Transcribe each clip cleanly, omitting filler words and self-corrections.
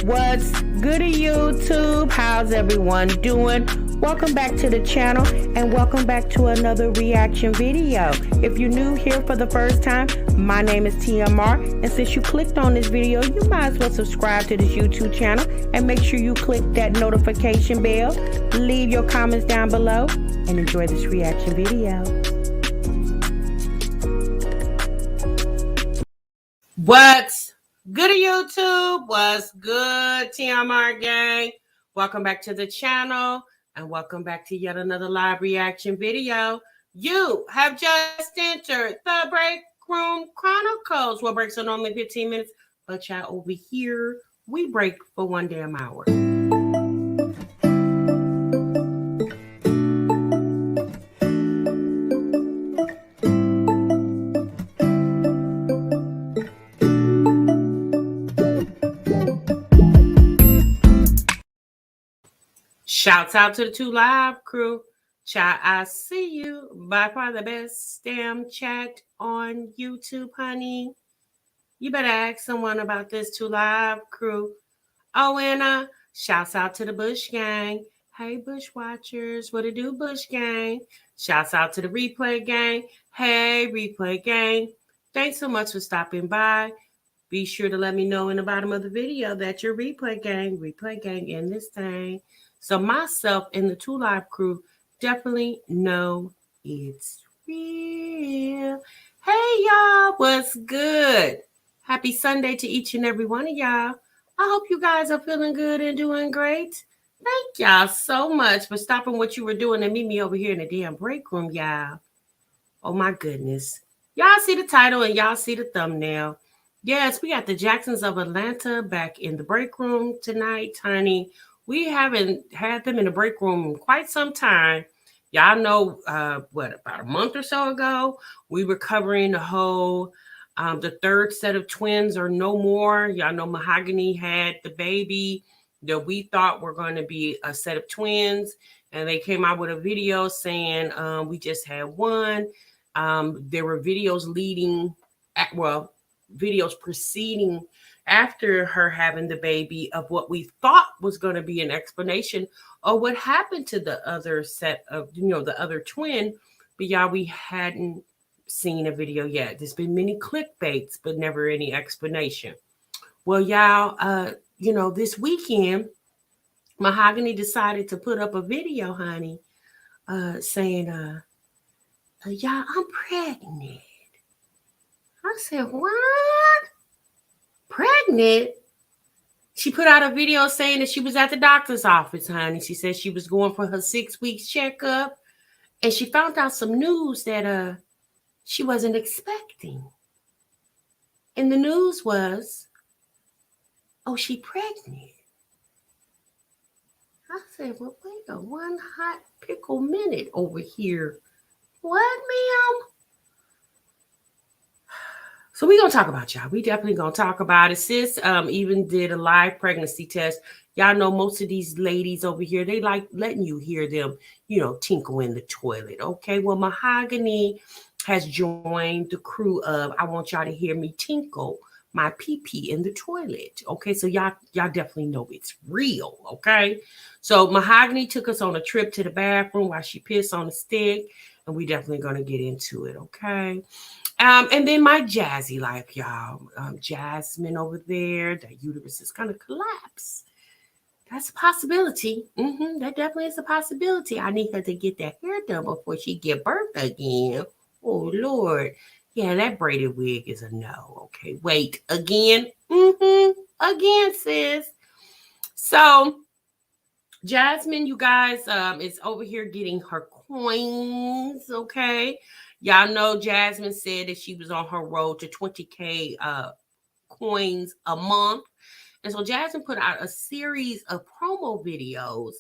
What's good YouTube? How's everyone doing? Welcome back to the channel and welcome back to another reaction video. If you're new here for the first time, my name is TMR, and since you clicked on this video, you might as well subscribe to this YouTube channel and make sure you click that notification bell. Leave your comments down below and enjoy this reaction video. What's good YouTube? What's good, TMR gang? Welcome back to the channel and welcome back to yet another live reaction video. You have just entered the Break Room Chronicles, where breaks are normally 15 minutes, but y'all over here, we break for 1 damn hour. Shouts out to the 2 Live crew. Chat, I see you. By far the best damn chat on YouTube, honey. You better ask someone about this 2 Live crew. Oh, and shouts out to the Bush gang. Hey, Bush watchers. What it do, Bush gang? Shouts out to the Replay gang. Hey, Replay gang. Thanks so much for stopping by. Be sure to let me know in the bottom of the video that you're Replay gang in this thing. So myself and the 2 Live crew definitely know it's real. Hey, y'all. What's good? Happy Sunday to each and every one of y'all. I hope you guys are feeling good and doing great. Thank y'all so much for stopping what you were doing and meet me over here in the damn break room, y'all. Oh, my goodness. Y'all see the title and y'all see the thumbnail. Yes, we got the Jacksons of Atlanta back in the break room tonight, honey. We haven't had them in the break room in quite some time. Y'all know, about a month or so ago, we were covering the whole, the third set of twins or no more. Y'all know Mahogany had the baby that we thought were going to be a set of twins. And they came out with a video saying we just had one. There were videos videos preceding after her having the baby of what we thought was going to be an explanation of what happened to the other set of, the other twin. But y'all, we hadn't seen a video yet. There's been many clickbaits, but never any explanation. Well, y'all, this weekend, Mahogany decided to put up a video, honey, saying, y'all, I'm pregnant. I said, what? Pregnant? She put out a video saying that she was at the doctor's office, honey. She said she was going for her 6 weeks checkup, and she found out some news that she wasn't expecting. And the news was, oh, she pregnant. I said, well, wait a one hot pickle minute over here. What, ma'am? So we're going to talk about y'all. We definitely going to talk about it. Sis even did a live pregnancy test. Y'all know most of these ladies over here, they like letting you hear them, tinkle in the toilet. Okay, well, Mahogany has joined the crew of, I want y'all to hear me tinkle my pee-pee in the toilet. Okay, so y'all definitely know it's real. Okay, so Mahogany took us on a trip to the bathroom while she pissed on a stick, and we definitely going to get into it. Okay. And then my Jazzy life, y'all. Jasmine over there, the uterus is going to collapse. That's a possibility. That definitely is a possibility. I need her to get that hair done before she give birth again. Oh, Lord. Yeah, that braided wig is a no. Okay, wait. Again? Again, sis. So, Jasmine, you guys, is over here getting her coins, okay? Y'all know Jasmine said that she was on her road to 20K coins a month. And so Jasmine put out a series of promo videos,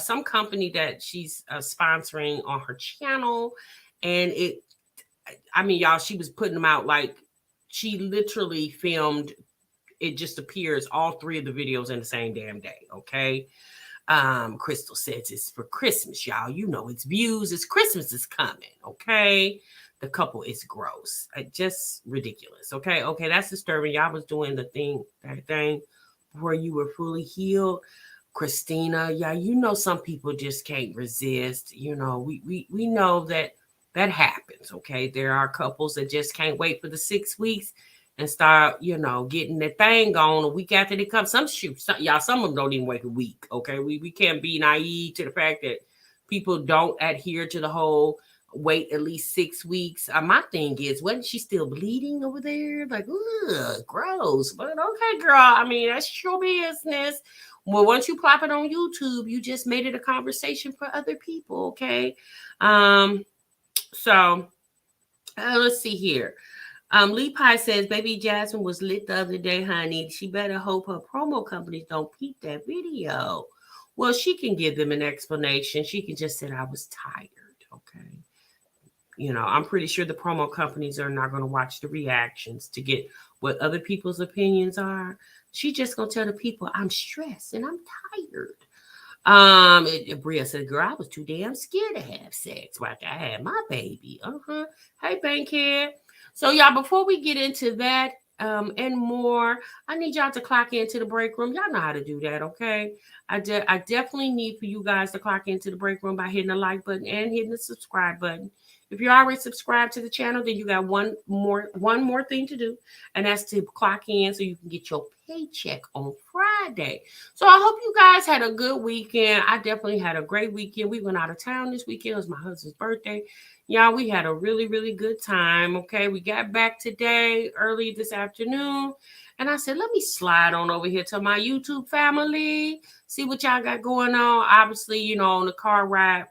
some company that she's sponsoring on her channel. And y'all, she was putting them out like she literally filmed. It just appears all 3 of the videos in the same damn day, okay? Crystal says it's for Christmas, y'all. It's views. It's Christmas is coming, okay? the couple is gross. Just ridiculous. Okay, that's disturbing. Y'all was doing that thing before you were fully healed. Christina, yeah, you know some people just can't resist. We know that happens. Okay, there are couples that just can't wait for the 6 weeks and start, getting the thing on a week after they come. Some of them don't even wait a week. Okay, we can't be naive to the fact that people don't adhere to the whole wait at least 6 weeks. My thing is, wasn't she still bleeding over there? Like, ugh, gross. But okay, girl. I mean, that's your business. Well, once you plop it on YouTube, you just made it a conversation for other people. Okay. So let's see here. Lee Pie says, baby Jasmine was lit the other day, honey. She better hope her promo companies don't peep that video. Well, she can give them an explanation. She can just say, I was tired. Okay. I'm pretty sure the promo companies are not going to watch the reactions to get what other people's opinions are. She just going to tell the people, I'm stressed and I'm tired. Bria said, girl, I was too damn scared to have sex after I had my baby. Hey, Bankhead. So, y'all, before we get into that and more, I need y'all to clock into the break room. Y'all know how to do that, okay? I definitely need for you guys to clock into the break room by hitting the like button and hitting the subscribe button. If you're already subscribed to the channel, then you got one more thing to do, and that's to clock in so you can get your paycheck on Friday. So I hope you guys had a good weekend. I definitely had a great weekend. We went out of town this weekend. It was my husband's birthday. Y'all, we had a really, really good time, okay? We got back today, early this afternoon, and I said, let me slide on over here to my YouTube family, see what y'all got going on. Obviously, on the car ride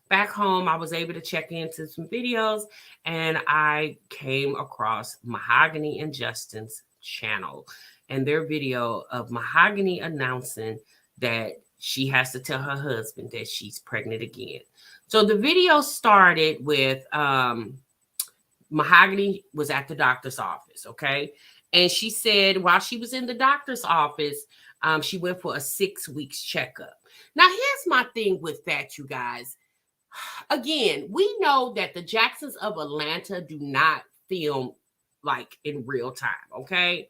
back home, I was able to check into some videos, and I came across Mahogany and Justin's channel and their video of Mahogany announcing that she has to tell her husband that she's pregnant again. So the video started with Mahogany was at the doctor's office, okay? And she said while she was in the doctor's office, she went for a 6 weeks checkup. Now, here's my thing with that, you guys. Again, we know that the Jacksons of Atlanta do not film like in real time, okay?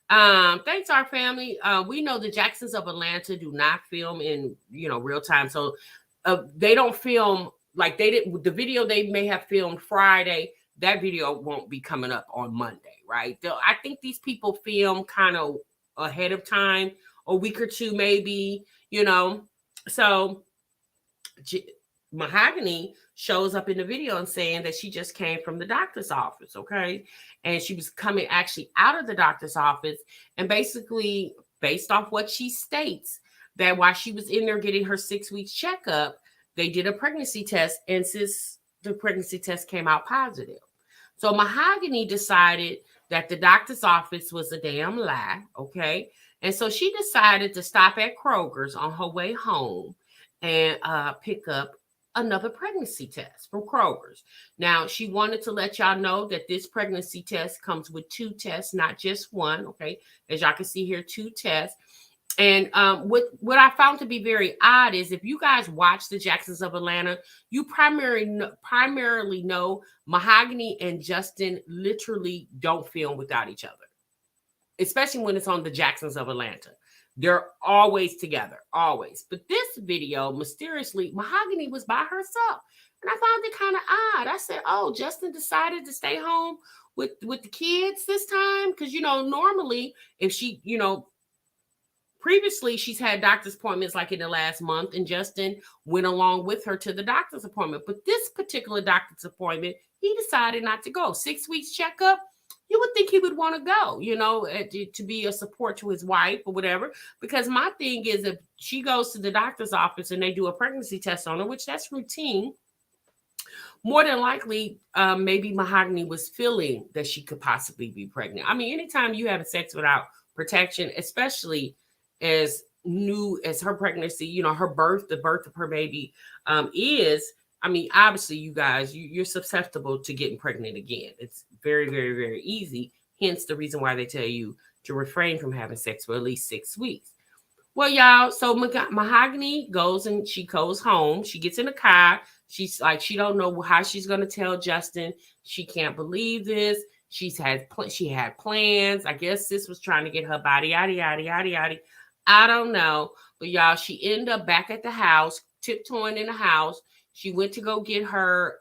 Thanks, our family. We know the Jacksons of Atlanta do not film in, real time. So they don't film like they did the video they may have filmed Friday. That video won't be coming up on Monday, right? I think these people film kind of ahead of time, a week or two, maybe, So Mahogany shows up in the video and saying that she just came from the doctor's office, okay? And she was coming actually out of the doctor's office, and basically, based off what she states, that while she was in there getting her 6 weeks checkup, they did a pregnancy test, and since the pregnancy test came out positive. So Mahogany decided that the doctor's office was a damn lie, okay? And so she decided to stop at Kroger's on her way home and pick up another pregnancy test from Kroger's. Now, she wanted to let y'all know that this pregnancy test comes with 2 tests, not just one, okay? As y'all can see here, 2 tests. And what I found to be very odd is if you guys watch the Jacksons of Atlanta, you primarily know Mahogany and Justin literally don't film without each other, especially when it's on the Jacksons of Atlanta. They're always together, always. But this video, mysteriously, Mahogany was by herself. And I found it kind of odd. I said, oh, Justin decided to stay home with the kids this time? Because, normally if she, previously she's had doctor's appointments like in the last month, and Justin went along with her to the doctor's appointment. But this particular doctor's appointment, he decided not to go. 6 weeks checkup. You would think he would want to go, to be a support to his wife or whatever. Because my thing is, if she goes to the doctor's office and they do a pregnancy test on her, which that's routine, more than likely, maybe Mahogany was feeling that she could possibly be pregnant. I mean, anytime you have sex without protection, especially as new as her pregnancy, her birth, the birth of her baby is, I mean, obviously, you guys, you're susceptible to getting pregnant again. It's very, very, very easy. Hence the reason why they tell you to refrain from having sex for at least 6 weeks. Well, y'all, so Mahogany goes home. She gets in the car. She's like, she don't know how she's gonna tell Justin. She can't believe this. She had plans. I guess sis was trying to get her body, yada yada yada yada. I don't know, but y'all, she ended up back at the house, tiptoeing in the house. She went to go get her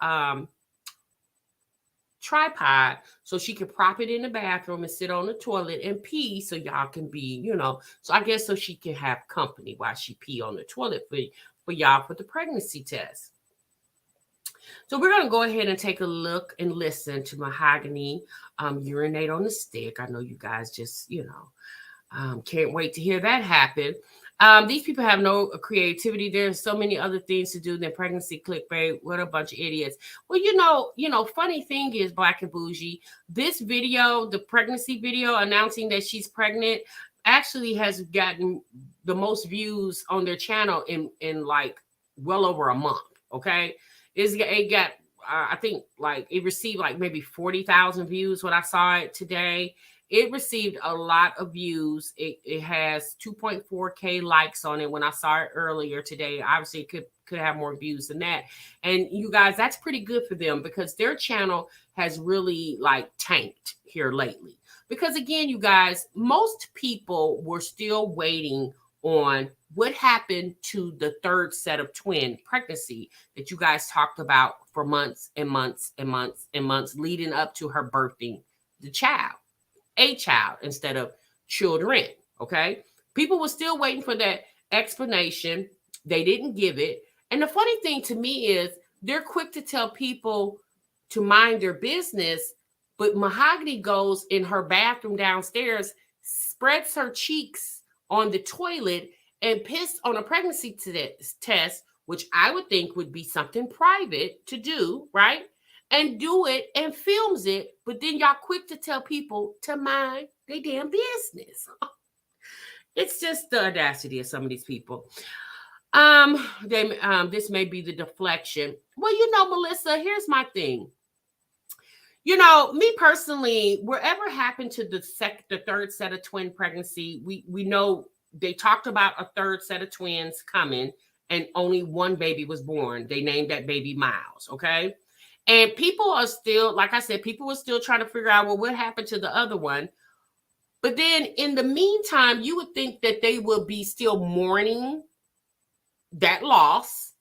tripod so she could prop it in the bathroom and sit on the toilet and pee so y'all can be, so I guess so she can have company while she pee on the toilet for y'all for the pregnancy test. So we're going to go ahead and take a look and listen to Mahogany urinate on the stick. I know you guys just, can't wait to hear that happen. These people have no creativity. There's so many other things to do than pregnancy clickbait. What a bunch of idiots. Well, funny thing is, Black and Bougie, this video, the pregnancy video announcing that she's pregnant, actually has gotten the most views on their channel in like well over a month. Okay. It got, I think like it received like maybe 40,000 views when I saw it today. It received a lot of views. It has 2.4K likes on it when I saw it earlier today. Obviously, it could have more views than that. And you guys, that's pretty good for them because their channel has really like tanked here lately. Because again, you guys, most people were still waiting on what happened to the third set of twin pregnancy that you guys talked about for months and months and months and months leading up to her birthing a child instead of children. Okay. People were still waiting for that explanation. They didn't give it. And the funny thing to me is they're quick to tell people to mind their business, but Mahogany goes in her bathroom downstairs, spreads her cheeks on the toilet and pissed on a pregnancy test, which I would think would be something private to do, right? And do it and films it, but then y'all quick to tell people to mind their damn business. It's just the audacity of some of these people. This may be the deflection. Well, Melissa, here's my thing. Me personally, whatever happened to the third set of twin pregnancy, we know they talked about a third set of twins coming, and only one baby was born. They named that baby Miles. Okay. And people are still, like I said, people are still trying to figure out, well, what happened to the other one? But then in the meantime, you would think that they will be still mourning that loss.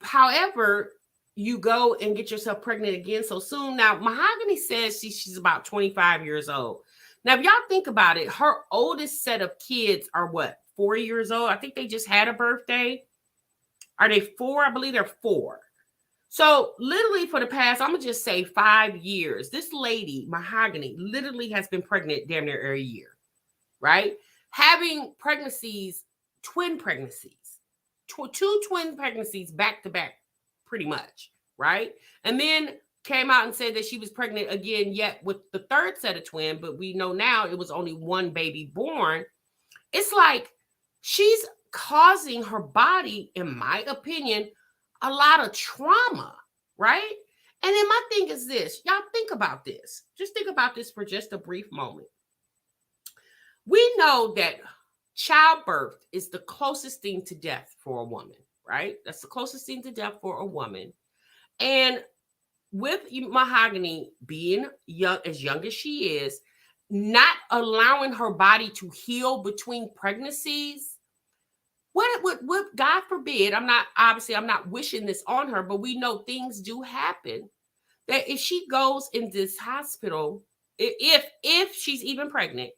However, you go and get yourself pregnant again so soon. Now, Mahogany says she's about 25 years old. Now, if y'all think about it, her oldest set of kids are what, 4 years old? I think they just had a birthday. Are they 4? I believe they're 4. So literally for the past, I'm going to just say 5 years, this lady, Mahogany, literally has been pregnant damn near every year, right? Having pregnancies, twin pregnancies, two twin pregnancies back to back, pretty much, right? And then came out and said that she was pregnant again, yet with the third set of twin, but we know now it was only one baby born. It's like she's causing her body, in my opinion, a lot of trauma, right? And then my thing is this, y'all think about this. Just think about this for just a brief moment. We know that childbirth is the closest thing to death for a woman, right? That's the closest thing to death for a woman. And with Mahogany being young as she is, not allowing her body to heal between pregnancies, what God forbid, I'm not wishing this on her, but we know things do happen. That if she goes in this hospital, if she's even pregnant,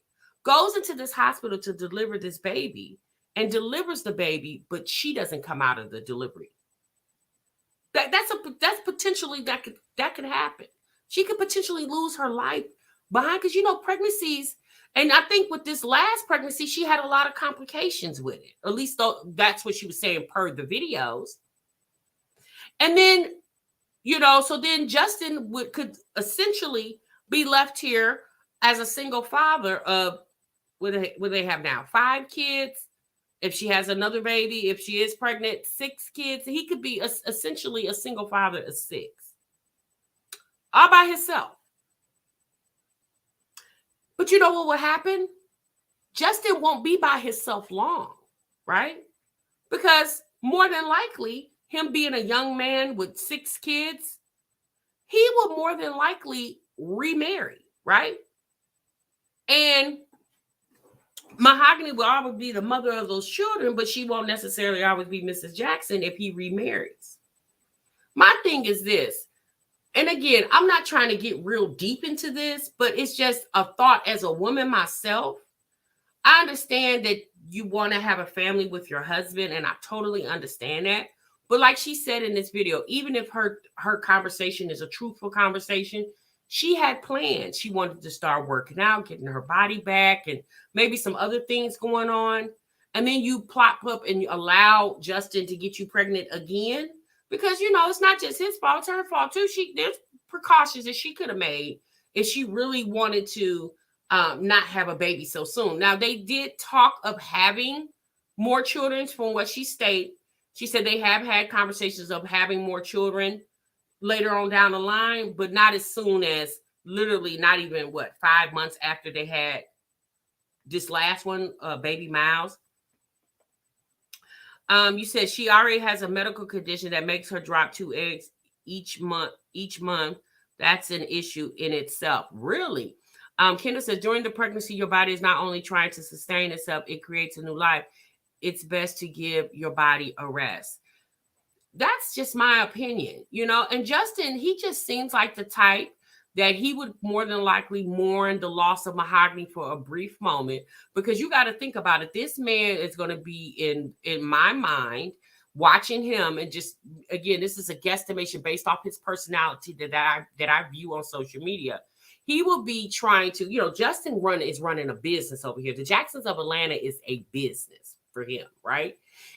goes into this hospital to deliver this baby and delivers the baby, but she doesn't come out of the delivery. That's potentially that could happen. She could potentially lose her life behind, because pregnancies. And I think with this last pregnancy, she had a lot of complications with it. At least that's what she was saying per the videos. And then, so then Justin could essentially be left here as a single father of, what they have now? 5 kids. If she has another baby, if she is pregnant, 6 kids. He could be essentially a single father of 6. All by himself. But you know what will happen? Justin won't be by himself long, right? Because more than likely, him being a young man with 6 kids, he will more than likely remarry, right? And Mahogany will always be the mother of those children, but she won't necessarily always be Mrs. Jackson if he remarries. My thing is this, and again, I'm not trying to get real deep into this, but it's just a thought as a woman myself. I understand that you want to have a family with your husband, and I totally understand that. But like she said in this video, even if her conversation is a truthful conversation, she had plans. She wanted to start working out, getting her body back, and maybe some other things going on. And then you plop up and you allow Justin to get you pregnant again. Because, you know, it's not just his fault, it's her fault too. There's precautions that she could have made if she really wanted to not have a baby so soon. Now, they did talk of having more children from what she stated. She said they have had conversations of having more children later on down the line, but not as soon as literally not even 5 months after they had this last one, baby Miles. You said she already has a medical condition that makes her drop 2 eggs each month. That's an issue in itself. Really? Kendall says, during the pregnancy, your body is not only trying to sustain itself, it creates a new life. It's best to give your body a rest. That's just my opinion, you know. And Justin, he just seems like the type that he would more than likely mourn the loss of Mahogany for a brief moment, because you got to think about it. This man is going to be in my mind watching him, and just again, this is a guesstimation based off his personality that I view on social media. He will be trying to, you know, Justin is running a business over here. The Jacksons of Atlanta is a business for him, right?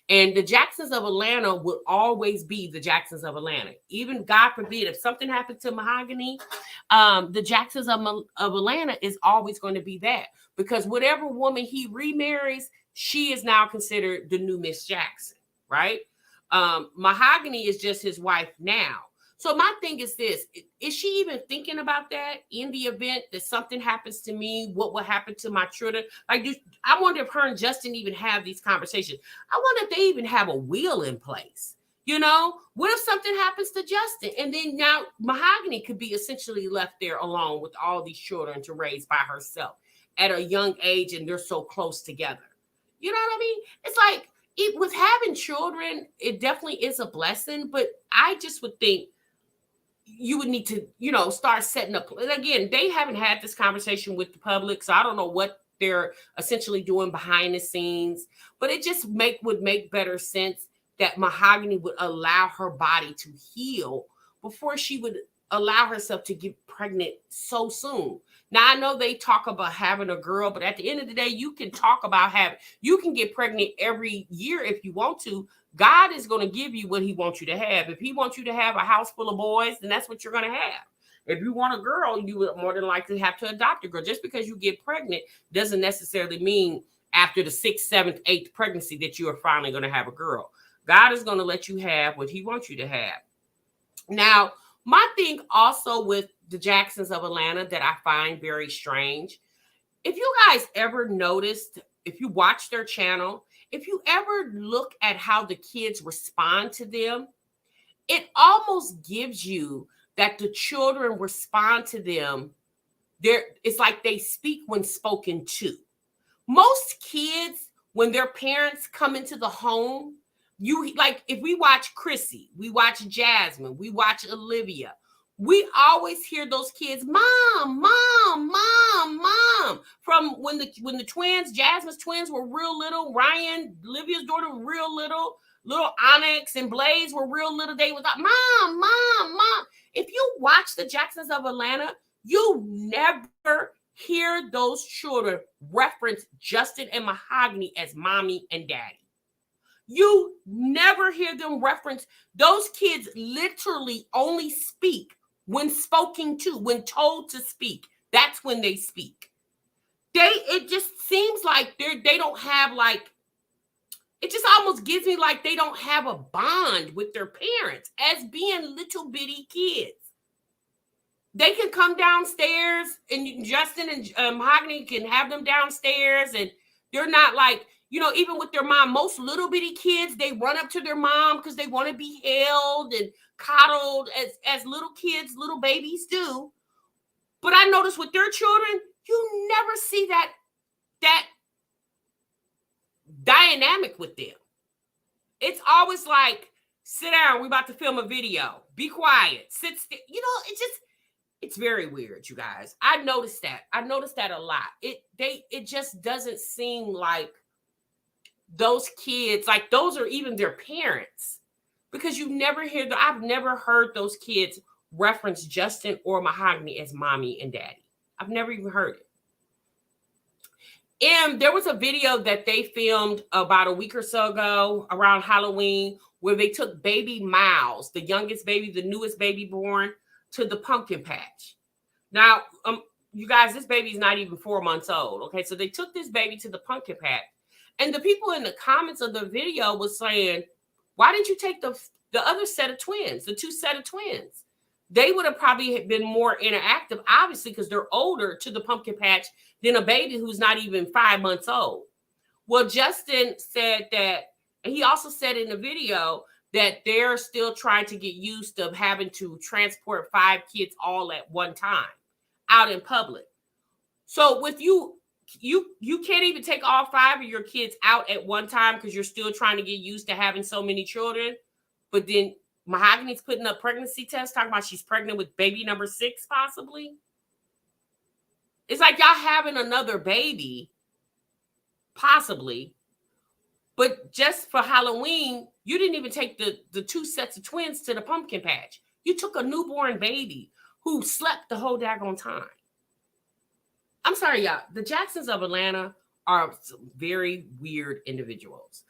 And the Jacksons of Atlanta will always be the Jacksons of Atlanta. Even, God forbid, if something happened to Mahogany, the Jacksons of Atlanta is always going to be that. Because whatever woman he remarries, she is now considered the new Miss Jackson, right? Mahogany is just his wife now. So my thing is this, is she even thinking about that in the event that something happens to me? What will happen to my children? Like, I wonder if her and Justin even have these conversations. I wonder if they even have a will in place. You know, what if something happens to Justin? And then now Mahogany could be essentially left there alone with all these children to raise by herself at a young age, and they're so close together. You know what I mean? It's like, with having children, it definitely is a blessing, but I just would think you would need to, you know, start setting up. And again, they haven't had this conversation with the public, so I don't know what they're essentially doing behind the scenes, but it just would make better sense that Mahogany would allow her body to heal before she would allow herself to get pregnant so soon. Now, I know they talk about having a girl, but at the end of the day, you can talk about you can get pregnant every year if you want to. God is going to give you what he wants you to have. If he wants you to have a house full of boys, then that's what you're going to have. If you want a girl, you would more than likely have to adopt a girl. Just because you get pregnant doesn't necessarily mean after the 6th, 7th, 8th pregnancy that you are finally going to have a girl. God is going to let you have what he wants you to have. Now, my thing also with the Jacksons of Atlanta that I find very strange, if you guys ever noticed, if you watch their channel, if you ever look at how the kids respond to them, it almost gives you that the children respond to them. It's like they speak when spoken to. Most kids, when their parents come into the home, if we watch Chrissy, we watch Jasmine, we watch Olivia, we always hear those kids, mom, mom, mom, mom. From when the twins, Jasmine's twins were real little, Ryan, Olivia's daughter were real little Onyx and Blaze were real little. They was like, mom, mom, mom. If you watch the Jacksons of Atlanta, you never hear those children reference Justin and Mahogany as mommy and daddy. You never hear them reference. Those kids literally only speak when spoken to, when told to speak. That's when they speak. It just seems like they don't have, like, it just almost gives me like they don't have a bond with their parents as being little bitty kids. They can come downstairs, and Justin and Mahogany can have them downstairs, and they're not like, You know, even with their mom, most little bitty kids, they run up to their mom because they want to be held and coddled as little kids, little babies do. But I notice with their children, you never see that dynamic with them. It's always like, sit down, we're about to film a video. Be quiet. Sit still. You know, it's very weird, you guys. I noticed that a lot. It just doesn't seem like those kids, like those are even their parents. Because you never hear I've never heard those kids reference Justin or Mahogany as mommy and daddy. I've never even heard it. And there was a video that they filmed about a week or so ago around Halloween where they took baby Miles, the youngest baby, the newest baby born, to the pumpkin patch. Now, you guys, this baby's not even 4 months old. Okay, so they took this baby to the pumpkin patch. And the people in the comments of the video was saying, why didn't you take the other set of twins, the two set of twins? They would have probably been more interactive, obviously, because they're older to the pumpkin patch than a baby who's not even 5 months old. Well, Justin said that, and he also said in the video that they're still trying to get used to having to transport 5 kids all at one time out in public. So with you can't even take all 5 of your kids out at one time because you're still trying to get used to having so many children. But then Mahogany's putting up pregnancy tests, talking about she's pregnant with baby number 6, possibly. It's like y'all having another baby, possibly. But just for Halloween, you didn't even take the 2 sets of twins to the pumpkin patch. You took a newborn baby who slept the whole daggone time. I'm sorry, y'all. The Jacksons of Atlanta are some very weird individuals.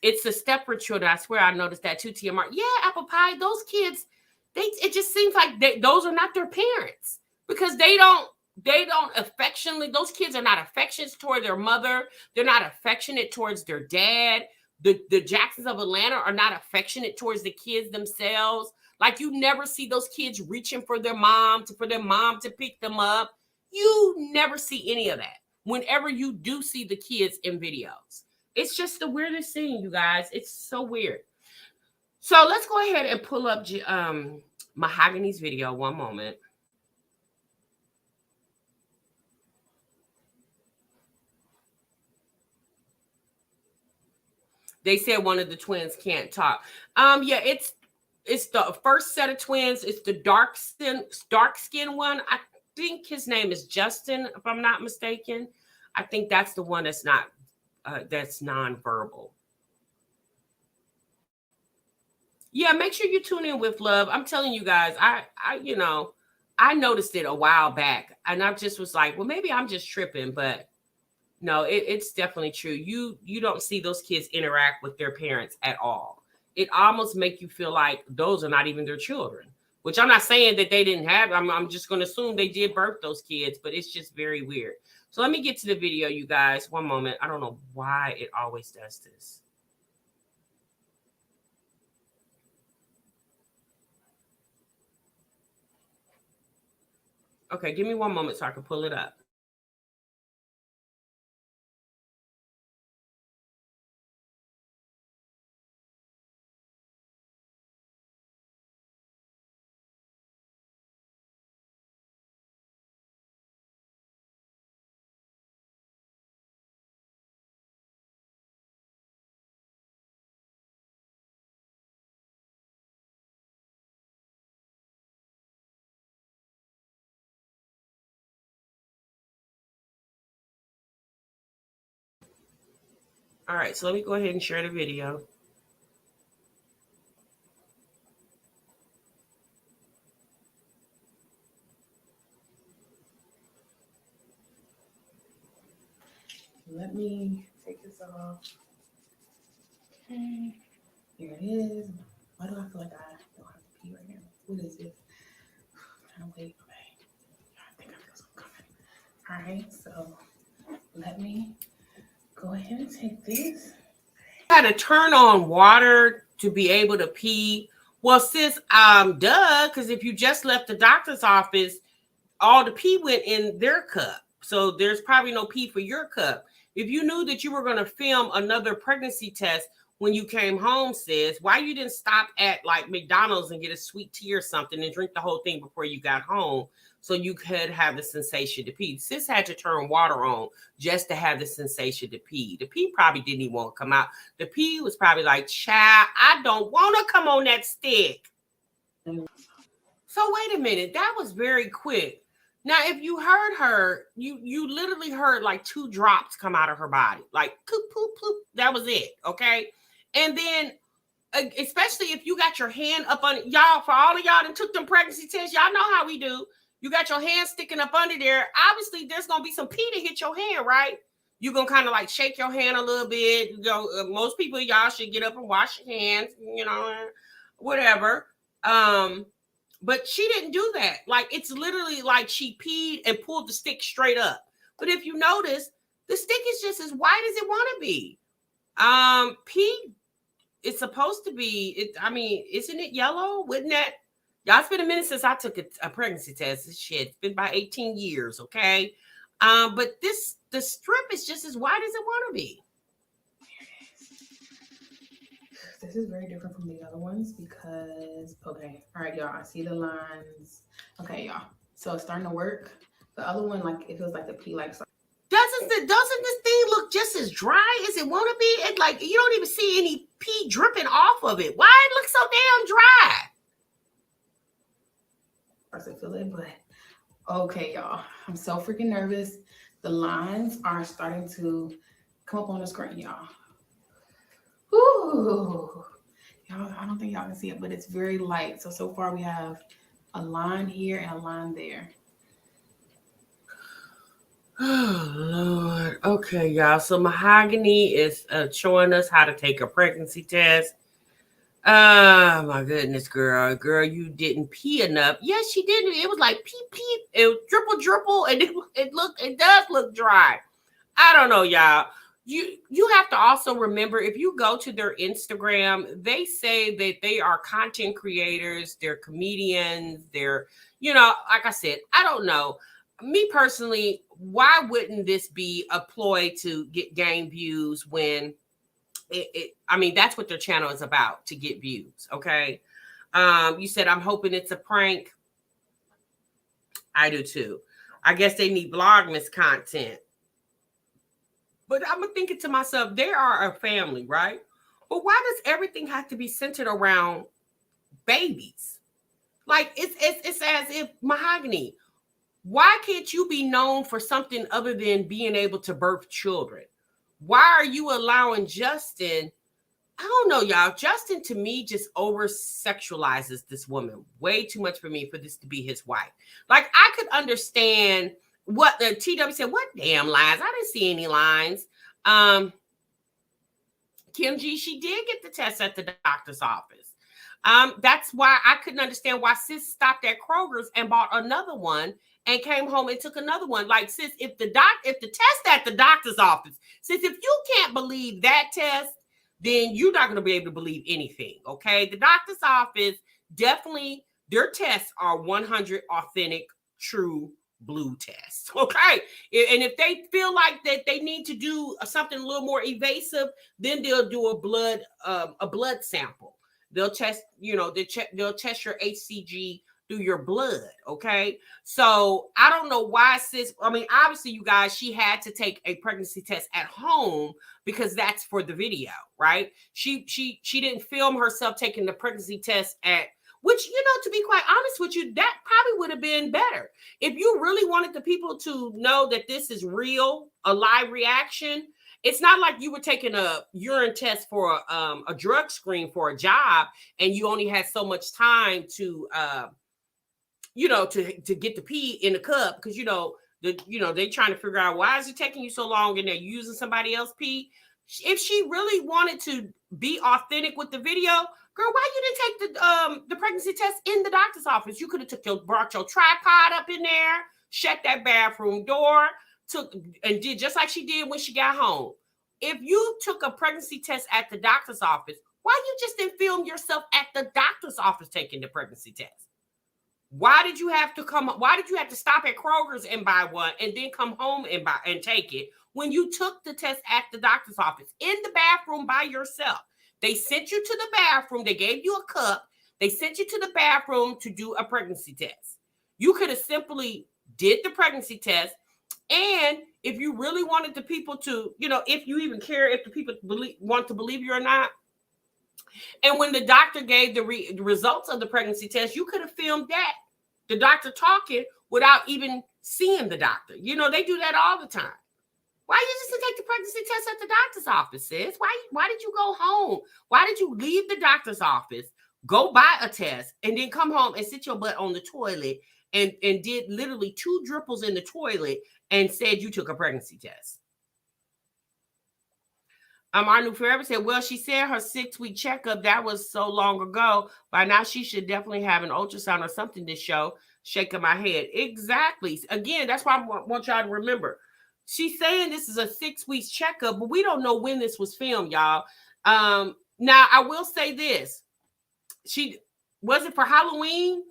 It's the Stepford children. I swear I noticed that too, TMR. Yeah, Apple Pie, those kids, it just seems like those are not their parents because they don't affectionately, those kids are not affectionate toward their mother. They're not affectionate towards their dad. The Jacksons of Atlanta are not affectionate towards the kids themselves. Like you never see those kids reaching for their mom to pick them up. You never see any of that whenever you do see the kids in videos. It's just the weirdest thing, you guys. It's so weird. So let's go ahead and pull up Mahogany's video. One moment. They said one of the twins can't talk. Yeah, it's the first set of twins. It's the dark skin one. I think his name is Justin, if I'm not mistaken. I think that's the one that's not that's nonverbal. Yeah, make sure you tune in with love. I'm telling you guys, I noticed it a while back, and I just was like, well, maybe I'm just tripping, but no, it's definitely true. You don't see those kids interact with their parents at all. It almost make you feel like those are not even their children, which I'm not saying that they didn't have. I'm just going to assume they did birth those kids, but it's just very weird. So let me get to the video, you guys. One moment. I don't know why it always does this. Okay, give me one moment so I can pull it up. All right, so let me go ahead and share the video. Let me take this off. Okay, here it is. Why do I feel like I don't have to pee right now? What is this? I'm trying to wait. Okay, I think I feel something coming. All right, so let me go ahead and take this. I had to turn on water to be able to pee. Well, sis, duh, because if you just left the doctor's office, all the pee went in their cup. So there's probably no pee for your cup. If you knew that you were going to film another pregnancy test when you came home, sis, why you didn't stop at like McDonald's and get a sweet tea or something and drink the whole thing before you got home so you could have the sensation to pee? Sis had to turn water on just to have the sensation to pee. The pee probably didn't even want to come out. The pee was probably like, child, I don't want to come on that stick. So wait a minute, that was very quick. Now, if you heard her, you literally heard like 2 drops come out of her body, like poop, poop, poop. That was it, okay? And then, especially if you got your hand up on y'all, for all of y'all that took them pregnancy tests, y'all know how we do. You got your hand sticking up under there. Obviously, there's gonna be some pee to hit your hand, right? You're gonna kind of like shake your hand a little bit. You know, most people, y'all should get up and wash your hands, you know, whatever. But she didn't do that. Like, it's literally like she peed and pulled the stick straight up. But if you notice, the stick is just as wide as it want to be. Pee, it's supposed to be, I mean, isn't it yellow? Wouldn't that? Y'all, it's been a minute since I took a pregnancy test. This shit, it's been about 18 years, okay? But the strip is just as wide as it want to be. This is very different from the other ones because, okay, all right, y'all, I see the lines. Okay, y'all, so it's starting to work. The other one, like, it feels like the pee, like, doesn't this thing look just as dry as it want to be? It, like, you don't even see any pee dripping off of it. Why it looks so damn dry? I feel it, but okay, y'all, I'm so freaking nervous. The lines are starting to come up on the screen, y'all. Ooh, y'all, I don't think y'all can see it, but it's very light. So far we have a line here and a line there. Oh, Lord. Okay, y'all. So Mahogany is showing us how to take a pregnancy test. Oh, my goodness, girl. Girl, you didn't pee enough. Yes, she didn't. It was like peep, peep. It was dribble, and it does look dry. I don't know, y'all. You have to also remember, if you go to their Instagram, they say that they are content creators, they're comedians, they're, you know, like I said, I don't know. Me personally, why wouldn't this be a ploy to gain views when I mean, that's what their channel is about, to get views, okay? You said, I'm hoping it's a prank. I do too. I guess they need Vlogmas content. But I'm thinking to myself, they are a family, right? But why does everything have to be centered around babies? Like, it's as if, Mahogany, why can't you be known for something other than being able to birth children? Why are you allowing Justin? I don't know, y'all. Justin, to me, just over sexualizes this woman way too much for me for this to be his wife. Like, I could understand what the TW said. What damn lines? I didn't see any lines. Kim G, she did get the test at the doctor's office. That's why I couldn't understand why sis stopped at Kroger's and bought another one and came home and took another one. Like, sis, if the test at the doctor's office, sis, if you can't believe that test, then you're not going to be able to believe anything, okay? The doctor's office, definitely, their tests are 100 authentic, true blue tests, okay? And if they feel like that they need to do something a little more evasive, then they'll do a blood sample. They'll test, you know, they'll test your HCG through your blood, okay? So I don't know why sis, I mean, obviously, you guys, she had to take a pregnancy test at home because that's for the video, right? She didn't film herself taking the pregnancy test at, which, you know, to be quite honest with you, that probably would have been better. If you really wanted the people to know that this is real, a live reaction, it's not like you were taking a urine test for a drug screen for a job and you only had so much time to, you know, to get the pee in the cup because, you know, they trying to figure out why is it taking you so long and they're using somebody else's pee. If she really wanted to be authentic with the video, girl, why you didn't take the pregnancy test in the doctor's office? You could have brought your tripod up in there, shut that bathroom door, and did just like she did when she got home. If you took a pregnancy test at the doctor's office, why you just didn't film yourself at the doctor's office taking the pregnancy test? Why did you have to stop at Kroger's and buy one and then come home and take it when you took the test at the doctor's office in the bathroom by yourself? They sent you to the bathroom. They gave you a cup. They sent you to the bathroom to do a pregnancy test. You could have simply did the pregnancy test. And if you really wanted the people to, if you even care if the people want to believe you or not, and when the doctor gave the results of the pregnancy test, you could have filmed that, the doctor talking without even seeing the doctor. They do that all the time. Why you just take the pregnancy test at the doctor's office, sis? Why did you go home? Why did you leave the doctor's office, go buy a test, and then come home and sit your butt on the toilet and did literally 2 dripples in the toilet and said you took a pregnancy test? Our new forever said, well, she said her 6-week checkup, that was so long ago. By now, she should definitely have an ultrasound or something to show. Shaking my head. Exactly. Again, that's why I want y'all to remember. She's saying this is a 6-week checkup, but we don't know when this was filmed, y'all. Now, I will say this. Was it for Halloween?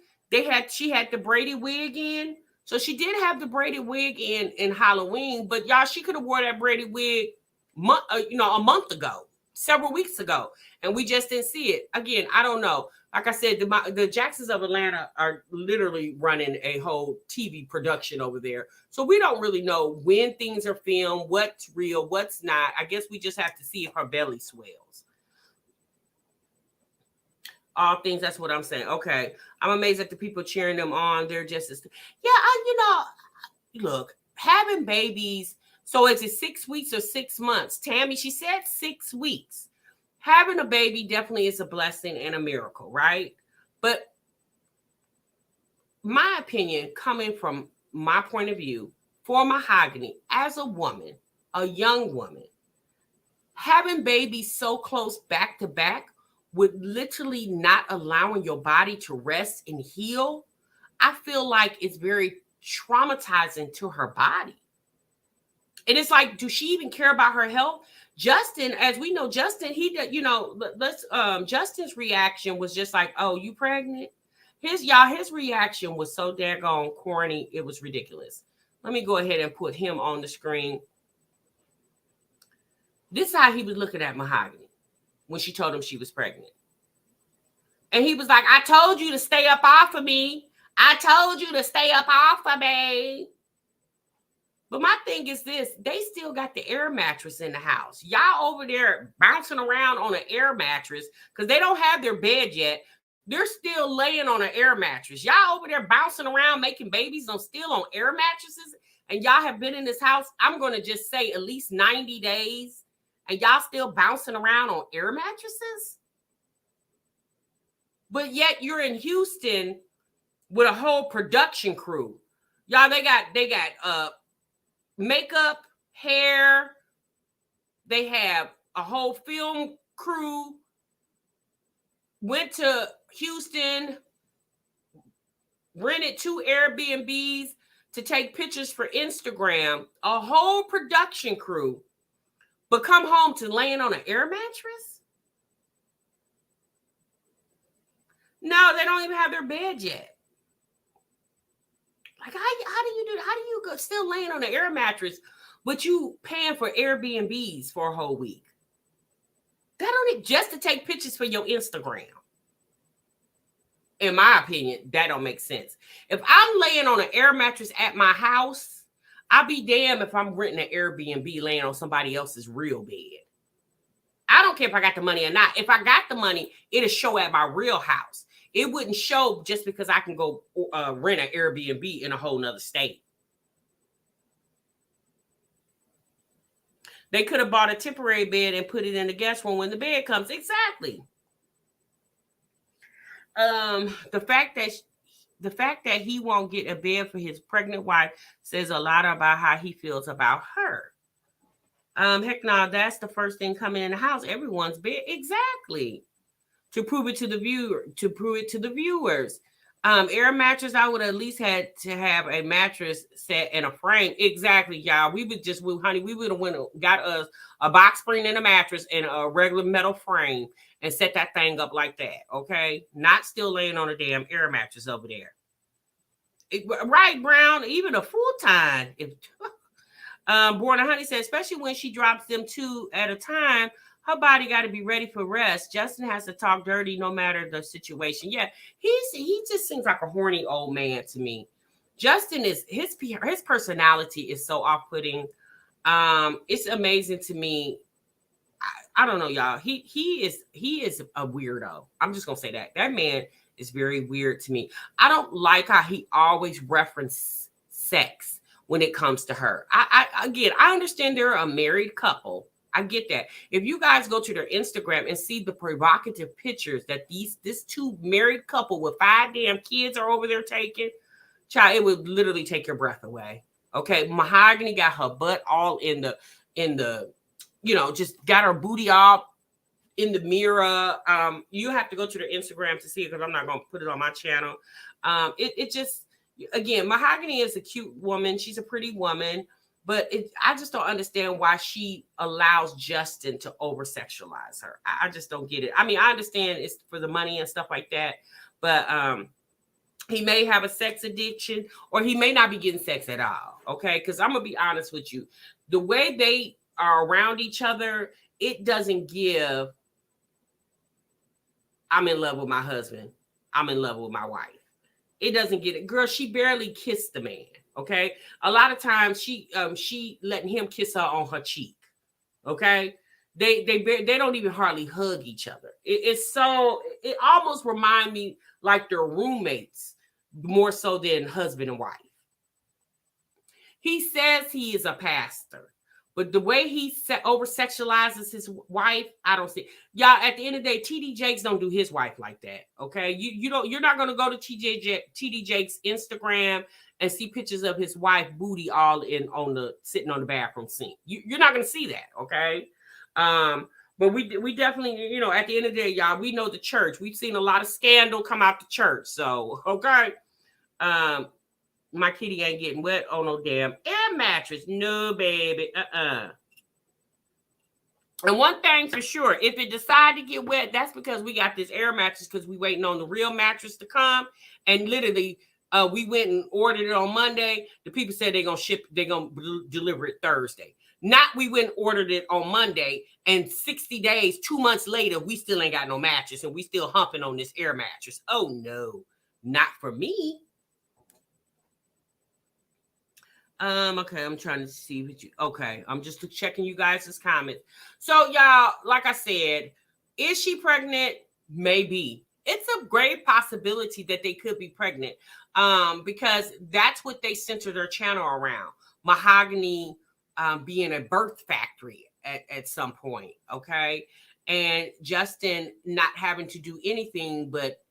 She had the Brady wig in. So she did have the Brady wig in Halloween, but y'all, she could have wore that Brady wig a month ago, several weeks ago, and we just didn't see it. Again, I don't know. Like I said, the Jacksons of Atlanta are literally running a whole TV production over there. So we don't really know when things are filmed, what's real, what's not. I guess we just have to see if her belly swells. All things, that's what I'm saying. Okay. I'm amazed at the people cheering them on. They're just as... Yeah, look, having babies... So is it 6 weeks or 6 months? Tammy, she said 6 weeks. Having a baby definitely is a blessing and a miracle, right? But my opinion, coming from my point of view, for Mahogany, as a woman, a young woman, having babies so close back to back with literally not allowing your body to rest and heal, I feel like it's very traumatizing to her body. And it's like, does she even care about her health? Justin, as we know, Justin, Justin's reaction was just like, oh, you pregnant? His reaction was so daggone corny. It was ridiculous. Let me go ahead and put him on the screen. This is how he was looking at Mahogany when she told him she was pregnant. And he was like, I told you to stay up off of me. I told you to stay up off of me. But my thing is this, they still got the air mattress in the house. Y'all over there bouncing around on an air mattress because they don't have their bed yet. They're still laying on an air mattress. Y'all over there bouncing around making babies still on air mattresses. And y'all have been in this house, I'm going to just say at least 90 days. And y'all still bouncing around on air mattresses? But yet you're in Houston with a whole production crew. Y'all, they got makeup, hair. They have a whole film crew. Went to Houston, rented 2 Airbnbs to take pictures for Instagram. A whole production crew. But come home to laying on an air mattress? No, they don't even have their bed yet. Like, how do you do that? How do you go still laying on an air mattress, but you paying for Airbnbs for a whole week? That don't just to take pictures for your Instagram. In my opinion, that don't make sense. If I'm laying on an air mattress at my house, I'll be damned if I'm renting an Airbnb laying on somebody else's real bed. I don't care if I got the money or not. If I got the money, it'll show at my real house. It wouldn't show just because I can go rent an Airbnb in a whole nother state. They could have bought a temporary bed and put it in the guest room when the bed comes. Exactly. The fact that he won't get a bed for his pregnant wife says a lot about how he feels about her. Heck no, that's the first thing coming in the house. Everyone's bed. Exactly. To prove it to the viewers. Air mattress, I would at least had to have a mattress set and a frame. Exactly, y'all. We would have got us a box spring and a mattress and a regular metal frame and set that thing up like that. Okay, not still laying on a damn air mattress over there. Right, Brown, even a full time. If Born a Honey said, especially when she drops them two at a time, her body got to be ready for rest. Justin has to talk dirty no matter the situation. Yeah, he just seems like a horny old man to me. Justin is his personality is so off putting. It's amazing to me. I don't know, y'all. He is a weirdo. I'm just gonna say that man is very weird to me. I don't like how he always references sex when it comes to her. I understand they're a married couple. I get that. If you guys go to their Instagram and see the provocative pictures that this two married couple with 5 damn kids are over there taking, child, it would literally take your breath away. Okay, Mahogany got her butt all in the just got her booty all in the mirror. You have to go to their Instagram to see it because I'm not going to put it on my channel. It just, again, Mahogany is a cute woman. She's a pretty woman, but I just don't understand why she allows Justin to over sexualize her. I just don't get it. I mean, I understand it's for the money and stuff like that, but he may have a sex addiction or he may not be getting sex at all. Okay, because I'm gonna be honest with you, the way they are around each other, it doesn't give I'm in love with my husband, I'm in love with my wife. It doesn't get it. Girl, she barely kissed the man. Okay, a lot of times she letting him kiss her on her cheek. Okay, they don't even hardly hug each other. It almost remind me like they're roommates more so than husband and wife. He says he is a pastor, but the way he over sexualizes his wife, I don't see. Y'all, at the end of the day, TD Jakes don't do his wife like that. Okay, you're not gonna go to TD Jakes Instagram and see pictures of his wife booty all in on the sitting on the bathroom sink. You're not gonna see that. Okay. But we definitely, at the end of the day, y'all, we know the church. We've seen a lot of scandal come out the church. So okay. My kitty ain't getting wet on no damn air mattress. No, baby. And one thing for sure, if it decide to get wet, that's because we got this air mattress because we waiting on the real mattress to come. And literally, we went and ordered it on Monday. The people said they're gonna deliver it Thursday. Not we went and ordered it on Monday, and 60 days, 2 months later, we still ain't got no mattress, and we still humping on this air mattress. Oh no, not for me. Okay, I'm trying to see what you okay. I'm just checking you guys' comments. So, y'all, like I said, is she pregnant? Maybe. It's a great possibility that they could be pregnant. Because that's what they center their channel around. Mahogany being a birth factory at some point. Okay. And Justin not having to do anything but,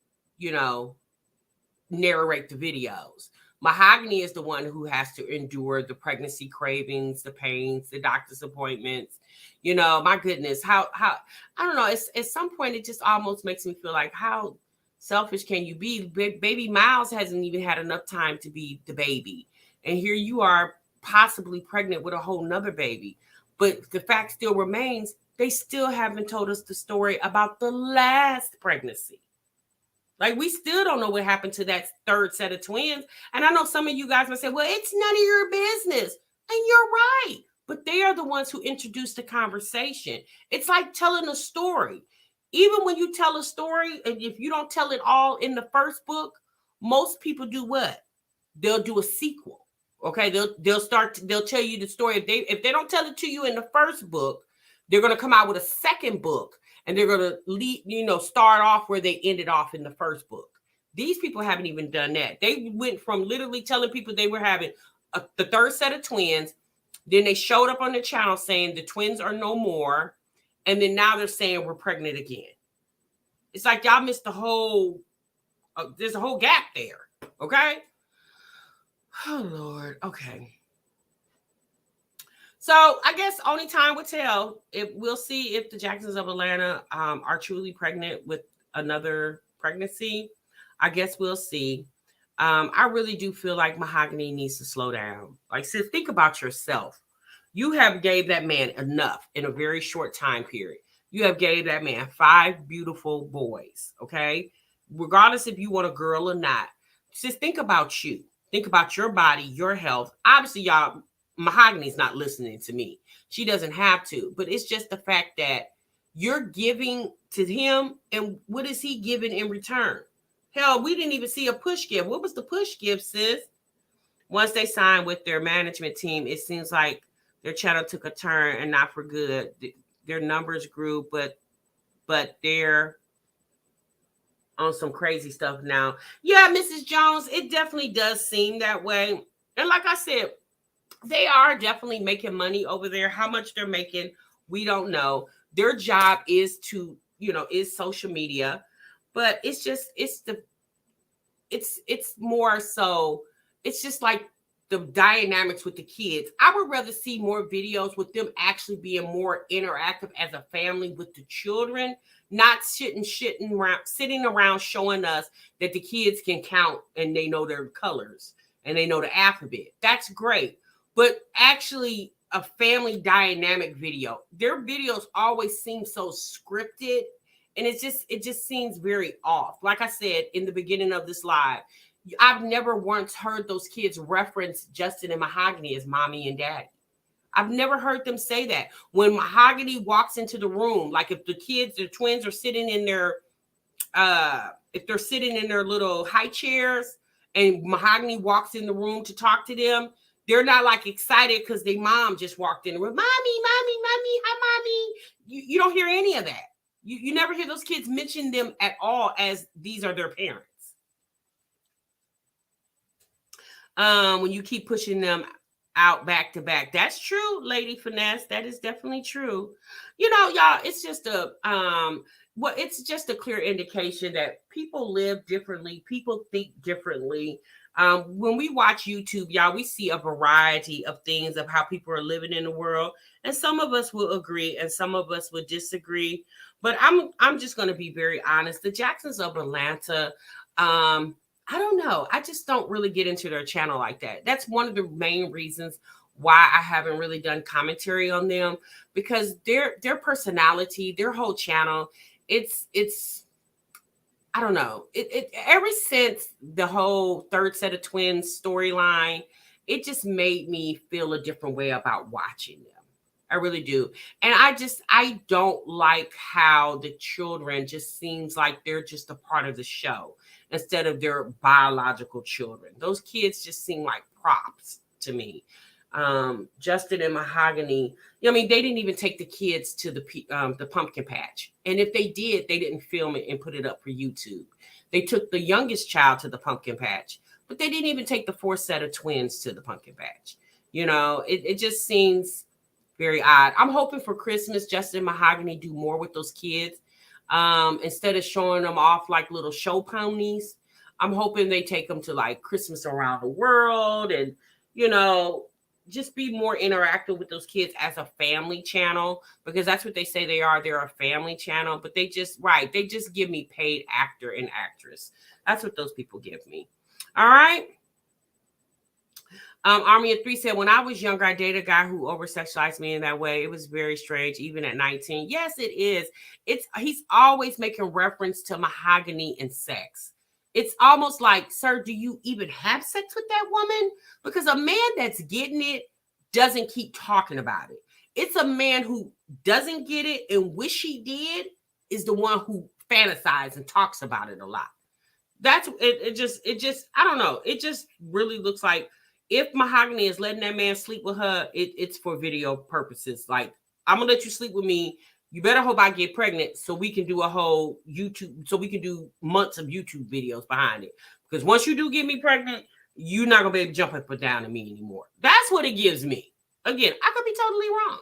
narrate the videos. Mahogany is the one who has to endure the pregnancy cravings, the pains, the doctor's appointments. My goodness, how I don't know. At some point, it just almost makes me feel like how selfish can you be? Baby Miles hasn't even had enough time to be the baby, and here you are possibly pregnant with a whole nother baby. But the fact still remains, they still haven't told us the story about the last pregnancy. Like, we still don't know what happened to that third set of twins. And I know some of you guys might say, well, it's none of your business. And you're right. But they are the ones who introduced the conversation. It's like telling a story. Even when you tell a story, and if you don't tell it all in the first book, most people do what? They'll do a sequel. Okay, they'll tell you the story. If they don't tell it to you in the first book, they're going to come out with a second book. And they're going to start off where they ended off in the first book. These people haven't even done that. They went from literally telling people they were having the third set of twins. Then they showed up on the channel saying the twins are no more. And then now they're saying we're pregnant again. It's like y'all missed the whole, there's a whole gap there. Okay. Oh, Lord. Okay. So I guess only time will tell. We'll see if the Jacksons of Atlanta are truly pregnant with another pregnancy. I guess we'll see. I really do feel like Mahogany needs to slow down. Like, sis, think about yourself. You have gave that man enough in a very short time period. You have gave that man 5 beautiful boys. Okay, regardless if you want a girl or not. Just think about you. Think about your body, your health. Obviously, y'all, Mahogany's not listening to me. She doesn't have to, but it's just the fact that you're giving to him, and what is he giving in return? Hell, we didn't even see a push give. What was the push give, sis? Once they signed with their management team, it seems like their channel took a turn and not for good. Their numbers grew, but they're on some crazy stuff now. Yeah, Mrs. Jones, it definitely does seem that way. And like I said, they are definitely making money over there. How much they're making, we don't know. Their job is to, is social media, but it's more so, it's just like the dynamics with the kids. I would rather see more videos with them actually being more interactive as a family with the children, not sitting around showing us that the kids can count and they know their colors and they know the alphabet. That's great. But actually a family dynamic video. Their videos always seem so scripted, and it just seems very off. Like I said in the beginning of this live, I've never once heard those kids reference Justin and Mahogany as mommy and daddy. I've never heard them say that. When Mahogany walks into the room, like if the twins are sitting in their if they're sitting in their little high chairs and Mahogany walks in the room to talk to them, they're not like excited because their mom just walked in the room. Mommy, hi, mommy. You don't hear any of that. You never hear those kids mention them at all as these are their parents. When you keep pushing them out back to back. That's true, Lady Finesse. That is definitely true. Y'all, it's just it's just a clear indication that people live differently, people think differently. When we watch YouTube, y'all, we see a variety of things of how people are living in the world, and some of us will agree and some of us will disagree. But I'm just going to be very honest. The Jacksons of Atlanta, I don't know. I just don't really get into their channel like that. That's one of the main reasons why I haven't really done commentary on them, because their personality, their whole channel, it's I don't know. It ever since the whole third set of twins storyline, it just made me feel a different way about watching them. I really do. And I don't like how the children just seems like they're just a part of the show instead of their biological children. Those kids just seem like props to me. Justin and Mahogany, I mean, they didn't even take the kids to the pumpkin patch. And if they did, they didn't film it and put it up for YouTube. They took the youngest child to the pumpkin patch, but they didn't even take the fourth set of twins to the pumpkin patch. It just seems very odd. I'm hoping for Christmas, Justin and Mahogany do more with those kids. Instead of showing them off like little show ponies, I'm hoping they take them to like Christmas around the world and, just be more interactive with those kids as a family channel, because that's what they say they are. They're a family channel, but they just give me paid actor and actress. That's what those people give me. All right. Army of Three said, when I was younger, I dated a guy who over-sexualized me in that way. It was very strange, even at 19. Yes, it is. He's always making reference to Mahogany and sex. It's almost like, sir, do you even have sex with that woman? Because a man that's getting it doesn't keep talking about it. It's a man who doesn't get it and wish he did is the one who fantasizes and talks about it a lot. That's it. It just I don't know. It just really looks like if Mahogany is letting that man sleep with her, it's for video purposes. Like, I'm gonna let you sleep with me. You better hope I get pregnant so we can do a whole YouTube, so we can do months of YouTube videos behind it. Because once you do get me pregnant, you're not gonna be able to jump up and down to me anymore. That's what it gives me. Again, I could be totally wrong.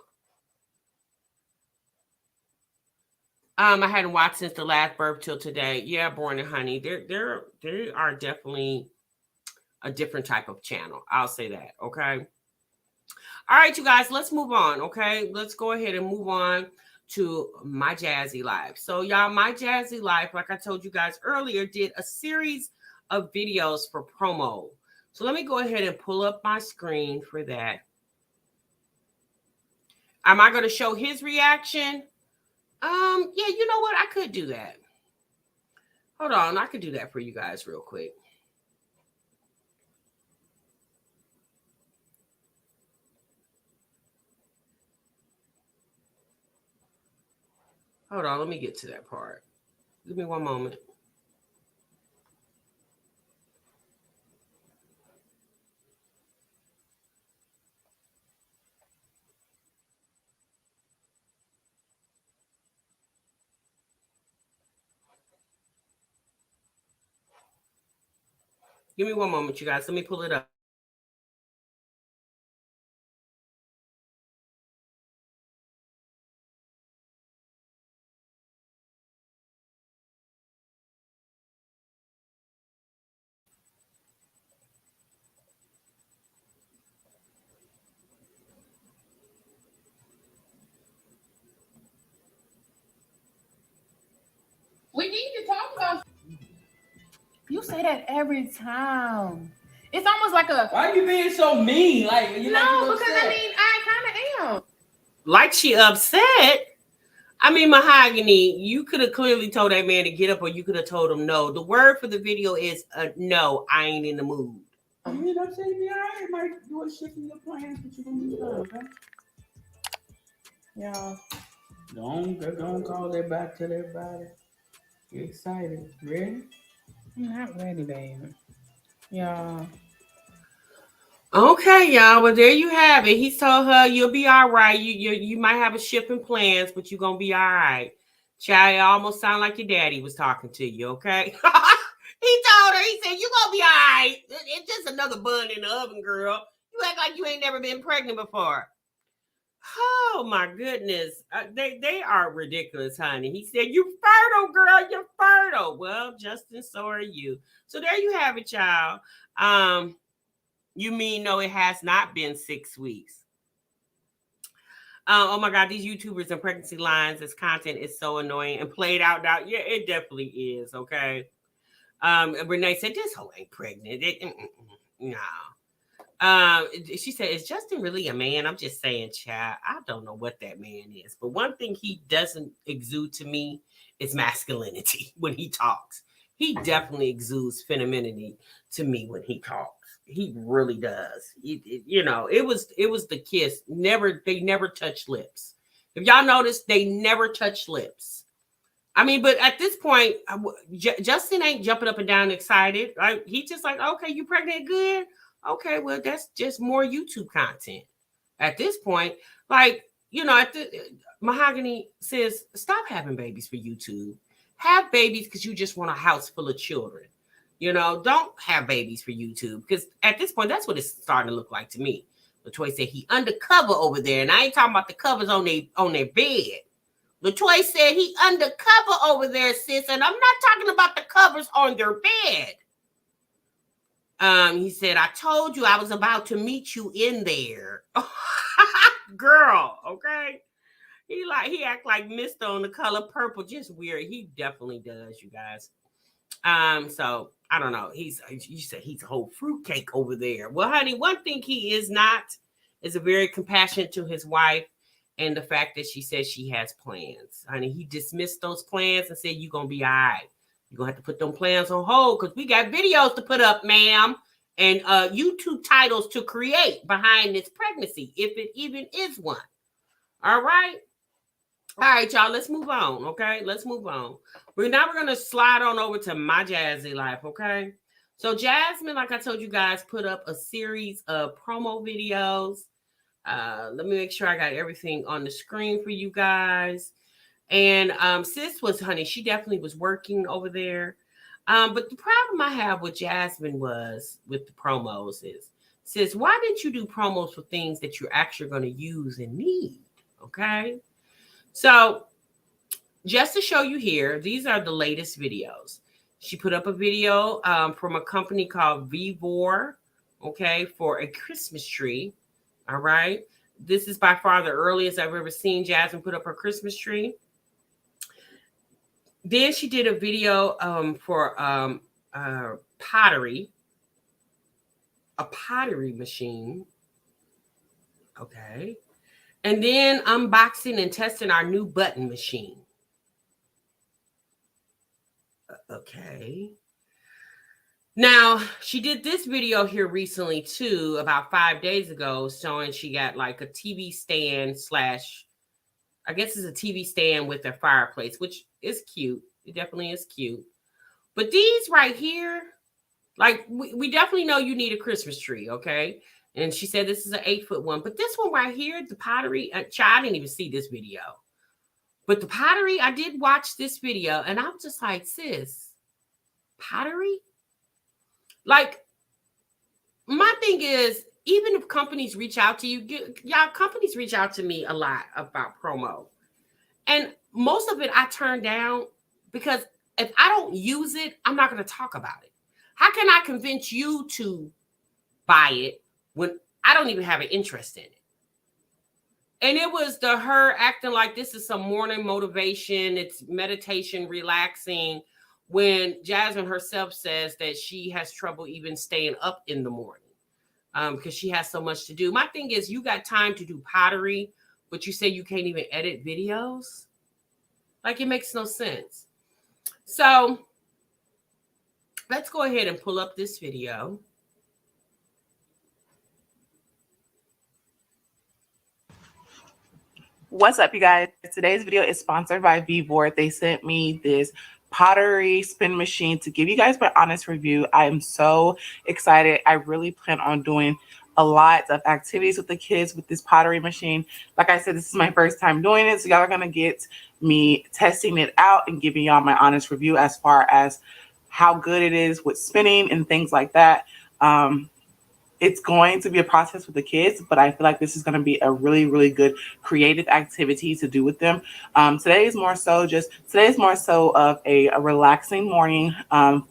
I hadn't watched since the last birth till today. Yeah, Born and Honey. They are definitely a different type of channel. I'll say that. Okay. All right, you guys, let's move on. Okay. Let's go ahead and move on to My Jazzy Life. So, y'all, My Jazzy Life, like I told you guys earlier, did a series of videos for promo. So let me go ahead and pull up my screen for that. Am I going to show his reaction? Yeah, you know what? I could do that. Hold on. I could do that for you guys real quick. Hold on, let me get to that part. Give me one moment. Give me one moment, you guys. Let me pull it up. We need to talk about. You say that every time. It's almost like a. Why are you being so mean? Like you No, like because I mean, I kind of am. Like she upset. I mean, Mahogany, you could have clearly told that man to get up, or you could have told him no. The word for the video is no, I ain't in the mood. You know what I'm saying? Be alright, like you are shifting your plans, but you're gonna be fine, okay? Y'all, don't call that back, tell everybody. Get excited. Ready? I'm not ready, babe. Y'all. Okay, y'all. Well, there you have it. He told her you'll be all right. You might have a shipping plans, but you're gonna be all right. Child, it almost sound like your daddy was talking to you. Okay. He told her. He said you gonna be all right. It's just another bun in the oven, girl. You act like you ain't never been pregnant before. Oh my goodness, they are ridiculous, honey. He said you fertile, girl. You're fertile. Well, Justin, so are you. So there you have it, child. You mean no, it has not been 6 weeks. Oh my God, these YouTubers and pregnancy lines, this content is so annoying and played out now. Yeah, it definitely is. Okay. Renee said this hoe ain't pregnant. No. She said, "Is Justin really a man?" I'm just saying, child. I don't know what that man is, but one thing he doesn't exude to me is masculinity when he talks. He definitely exudes femininity to me when he talks. He really does. It was the kiss. They never touch lips. If y'all notice, they never touch lips. I mean, but at this point, Justin ain't jumping up and down excited. Right? He's just like, okay, you pregnant, good. Okay, well, that's just more YouTube content. At this point, like, Mahogany says, stop having babies for YouTube. Have babies because you just want a house full of children. Don't have babies for YouTube because at this point, that's what it's starting to look like to me. LaToya said he undercover over there, and I ain't talking about the covers on their bed. LaToya said he undercover over there, sis, and I'm not talking about the covers on their bed. He said, I told you I was about to meet you in there. Girl, okay? He act like Mr. on The Color Purple, just weird. He definitely does, you guys. So I don't know. You said he's a whole fruitcake over there. Well, honey, one thing he is not is a very compassionate to his wife and the fact that she says she has plans. Honey, he dismissed those plans and said, you're gonna be all right. You're gonna have to put them plans on hold because we got videos to put up, ma'am, and YouTube titles to create behind this pregnancy, if it even is one. All right. All right, y'all, let's move on, okay? Let's move on. We're going to slide on over to my Jazzy life, okay? So Jasmine, like I told you guys, put up a series of promo videos. Let me make sure I got everything on the screen for you guys. And sis was, honey, she definitely was working over there. But the problem I have with Jasmine was with the promos is, sis, why didn't you do promos for things that you're actually going to use and need, okay? So just to show you here, these are the latest videos. She put up a video from a company called Vivor, okay, for a Christmas tree. All right. This is by far the earliest I've ever seen Jasmine put up her Christmas tree. Then she did a video for pottery, a pottery machine. Okay. And then unboxing and testing our new button machine. Okay. Now, she did this video here recently too, about 5 days ago, showing she got like a TV stand slash I guess it's a TV stand with a fireplace, which is cute. It definitely is cute. But these right here, like we definitely know you need a Christmas tree, okay? And she said this is an 8-foot one. But this one right here, the pottery, I didn't even see this video. But the pottery, I did watch this video and I'm just like, sis, pottery? Like, my thing is, even if companies reach out to you, y'all, companies reach out to me a lot about promo. And most of it I turn down because if I don't use it, I'm not going to talk about it. How can I convince you to buy it when I don't even have an interest in it? And it was her acting like this is some morning motivation. It's meditation, relaxing, when Jasmine herself says that she has trouble even staying up in the morning because she has so much to do. My thing is, you got time to do pottery, but you say you can't even edit videos? Like, it makes no sense. So let's go ahead and pull up this video. What's up, you guys? Today's video is sponsored by VBoard. They sent me this pottery spin machine to give you guys my honest review. I am so excited. I really plan on doing a lot of activities with the kids with this pottery machine. Like I said, this is my first time doing it, so y'all are gonna get me testing it out and giving y'all my honest review as far as how good it is with spinning and things like that. It's going to be a process with the kids, but I feel like this is going to be a really, really good creative activity to do with them. Today is more so of a relaxing morning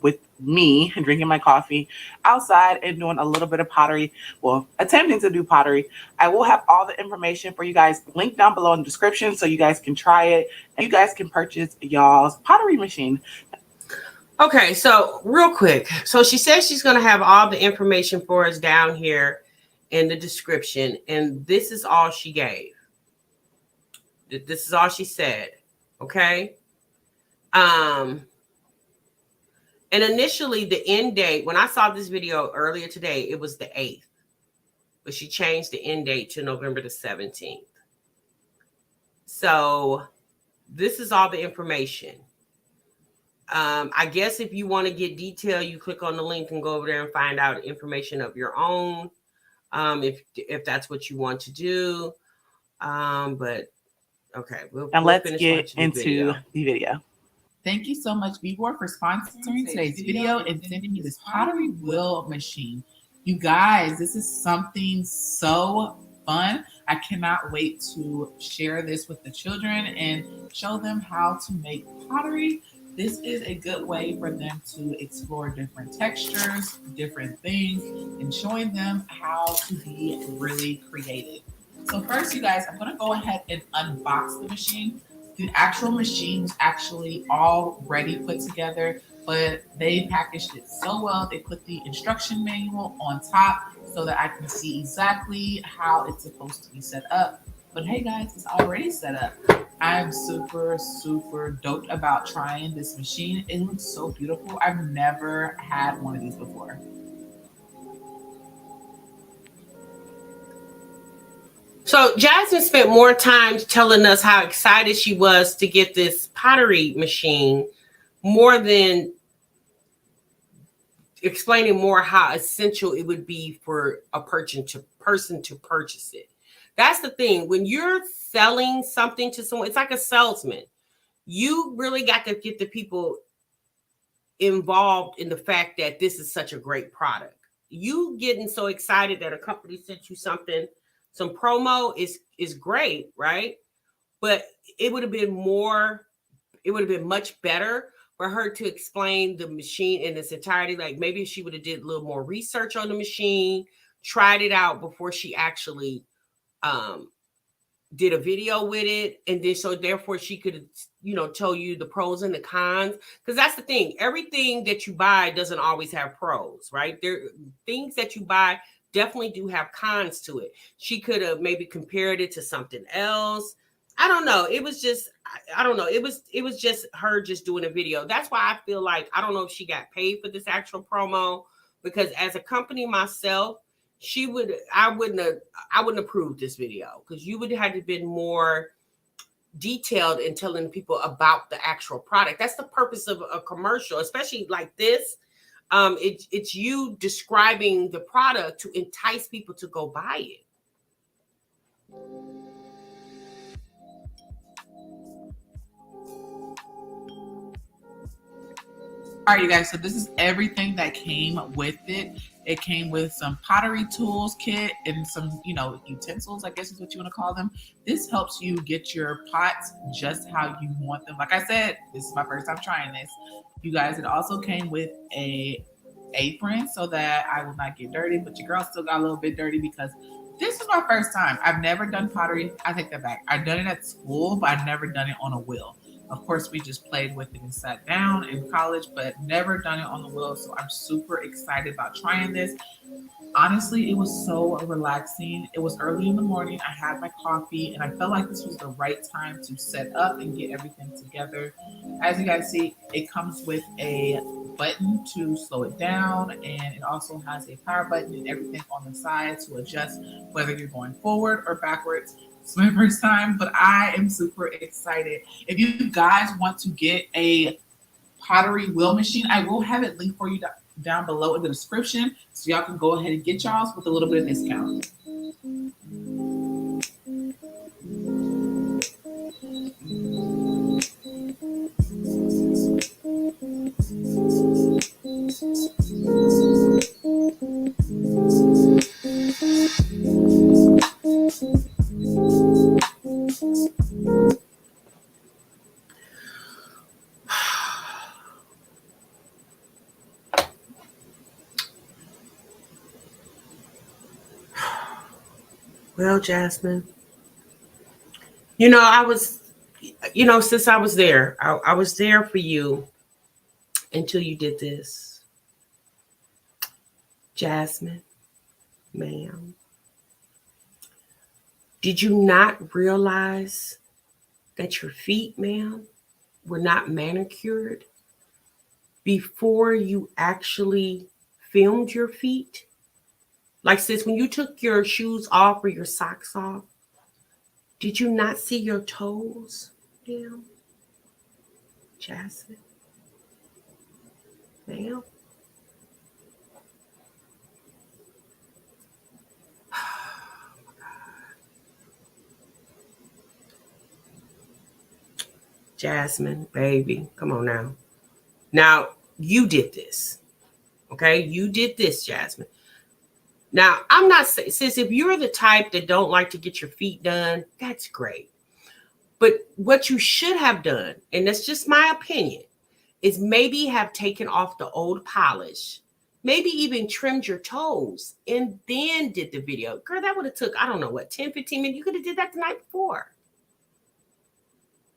with me drinking my coffee outside and doing a little bit of pottery. Well, attempting to do pottery. I will have all the information for you guys linked down below in the description so you guys can try it and you guys can purchase y'all's pottery machine. Okay, so real quick. So she says she's going to have all the information for us down here in the description. And this is all she gave. This is all she said. Okay. And initially the end date, when I saw this video earlier today, it was the 8th. But she changed the end date to November the 17th. So this is all the information. I guess if you want to get detail, you click on the link and go over there and find out information of your own, if that's what you want to do. But okay, we'll let's get into the video. Thank you so much, VBoard, for sponsoring today's video and sending me this pottery wheel machine. You guys, this is something so fun. I cannot wait to share this with the children and show them how to make pottery. This is a good way for them to explore different textures, different things, and showing them how to be really creative. So first, you guys, I'm going to go ahead and unbox the machine. The actual machine was actually already put together, but they packaged it so well. They put the instruction manual on top so that I can see exactly how it's supposed to be set up. But hey guys, it's already set up. I'm super, super doped about trying this machine. It looks so beautiful. I've never had one of these before. So Jasmine spent more time telling us how excited she was to get this pottery machine, more than explaining more how essential it would be for a person to purchase it. That's the thing. When you're selling something to someone, it's like a salesman. You really got to get the people involved in the fact that this is such a great product. You getting so excited that a company sent you something, some promo is great, right? But it would have been much better for her to explain the machine in its entirety. Like maybe she would have did a little more research on the machine, tried it out before she actually did a video with it, and then so therefore she could, tell you the pros and the cons. Because that's the thing, everything that you buy doesn't always have pros, right? There things that you buy definitely do have cons to it. She could have maybe compared it to something else. I don't know. It was just, I don't know. It was just her just doing a video. That's why I feel like, I don't know if she got paid for this actual promo, because as a company myself, I wouldn't approve this video, because you would have to been more, detailed in telling people about the actual product. That's the purpose of a commercial, especially like this. It's you describing the product to entice people to go buy it. All right, you guys, so this is everything that came with it. It came with some pottery tools kit and some, utensils, I guess is what you want to call them. This helps you get your pots just how you want them. Like I said, this is my first time trying this. You guys, it also came with a apron so that I will not get dirty, but your girl still got a little bit dirty because this is my first time. I've never done pottery. I take that back. I've done it at school, but I've never done it on a wheel. Of course, we just played with it and sat down in college, but never done it on the wheel. So I'm super excited about trying this. Honestly, it was so relaxing. It was early in the morning. I had my coffee and I felt like this was the right time to set up and get everything together. As you guys see, it comes with a button to slow it down, and it also has a power button and everything on the side to adjust whether you're going forward or backwards. It's my first time, but I am super excited. If you guys want to get a pottery wheel machine, I will have it linked for you down below in the description, so y'all can go ahead and get y'all's with a little bit of discount. Well, Jasmine, since I was there, I was there for you until you did this. Jasmine, ma'am, did you not realize that your feet, ma'am, were not manicured before you actually filmed your feet? Like, sis, when you took your shoes off or your socks off, did you not see your toes, ma'am? Jasmine, ma'am? Jasmine, baby, come on now. Now, you did this, okay? You did this, Jasmine. Now, I'm not saying, sis, if you're the type that don't like to get your feet done, that's great. But what you should have done, and that's just my opinion, is maybe have taken off the old polish, maybe even trimmed your toes, and then did the video. Girl, that would have took, I don't know what, 10, 15 minutes. You could have did that the night before.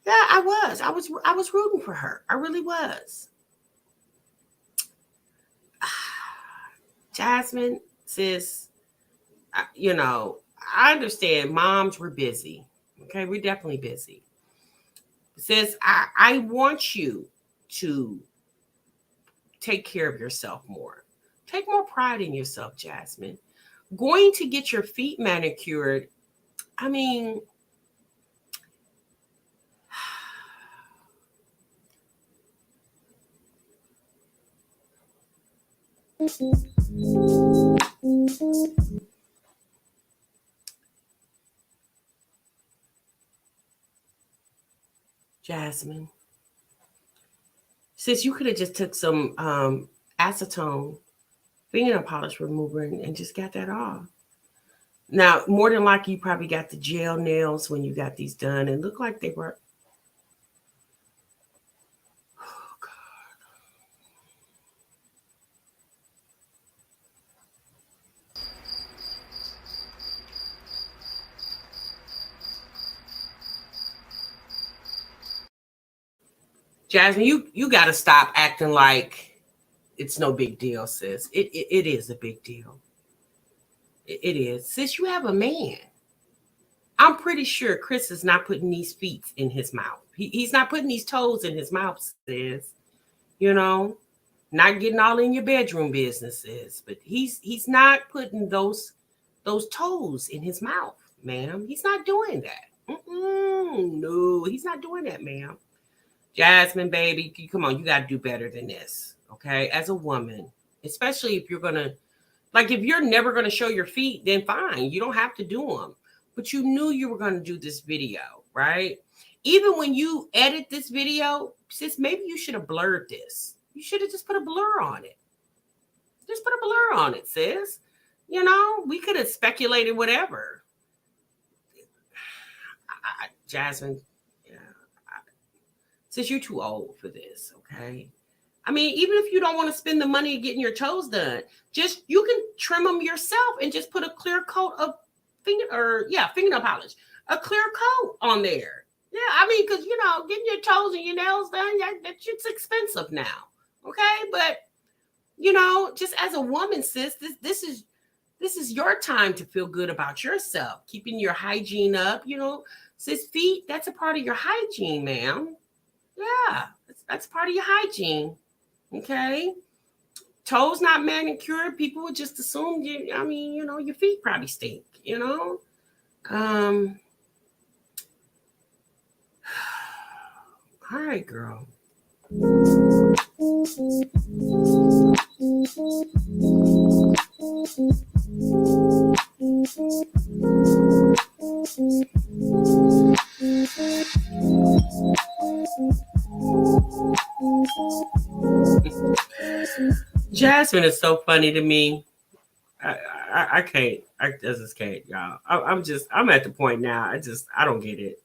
Yeah, I was rooting for her. I really was. Jasmine, sis, I understand moms were busy. Okay, we're definitely busy. Sis, I want you to take care of yourself more. Take more pride in yourself, Jasmine. Going to get your feet manicured, I mean, Jasmine, sis, you could have just took some acetone fingernail polish remover and just got that off. Now, more than likely, you probably got the gel nails when you got these done and look like they were. Oh, God. Jasmine, you got to stop acting like it's no big deal, sis. It is a big deal. It is. Sis, you have a man. I'm pretty sure Chris is not putting these feet in his mouth. He's not putting these toes in his mouth, sis. Not getting all in your bedroom businesses, but he's not putting those toes in his mouth, ma'am. He's not doing that. No, he's not doing that, ma'am. Jasmine, baby, come on, you got to do better than this, okay? As a woman, especially if you're going to, like, if you're never going to show your feet, then fine, you don't have to do them. But you knew you were going to do this video, right? Even when you edit this video, sis, maybe you should have blurred this. You should have just put a blur on it. Just put a blur on it, sis. You know, we could have speculated whatever. Jasmine, yeah, sis, you're too old for this, okay? I mean, even if you don't want to spend the money getting your toes done, just you can trim them yourself and just put a clear coat of fingernail polish, a clear coat on there. Yeah, I mean, because you know, getting your toes and your nails done, that shit's expensive now. Okay, but you know, just as a woman, sis, this is your time to feel good about yourself, keeping your hygiene up. You know, sis, feet, that's a part of your hygiene, ma'am. Yeah, that's part of your hygiene. Okay. Toes not manicured, people would just assume your feet probably stink, you know. All right, girl. Jasmine is so funny to me. I can't. I just can't, y'all. I'm at the point now. I don't get it.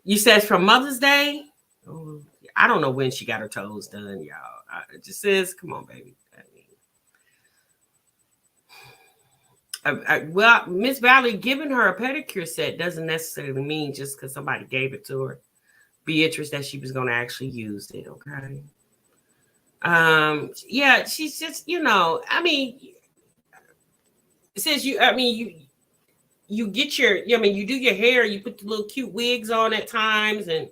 You said from Mother's Day. Oh, I don't know when she got her toes done, y'all. It just says, come on, baby. Well, Miss Valley giving her a pedicure set doesn't necessarily mean just because somebody gave it to her, Beatrice, that she was going to actually use it. Okay. Yeah, she's just, you know, I mean, since you get you do your hair, you put the little cute wigs on at times, and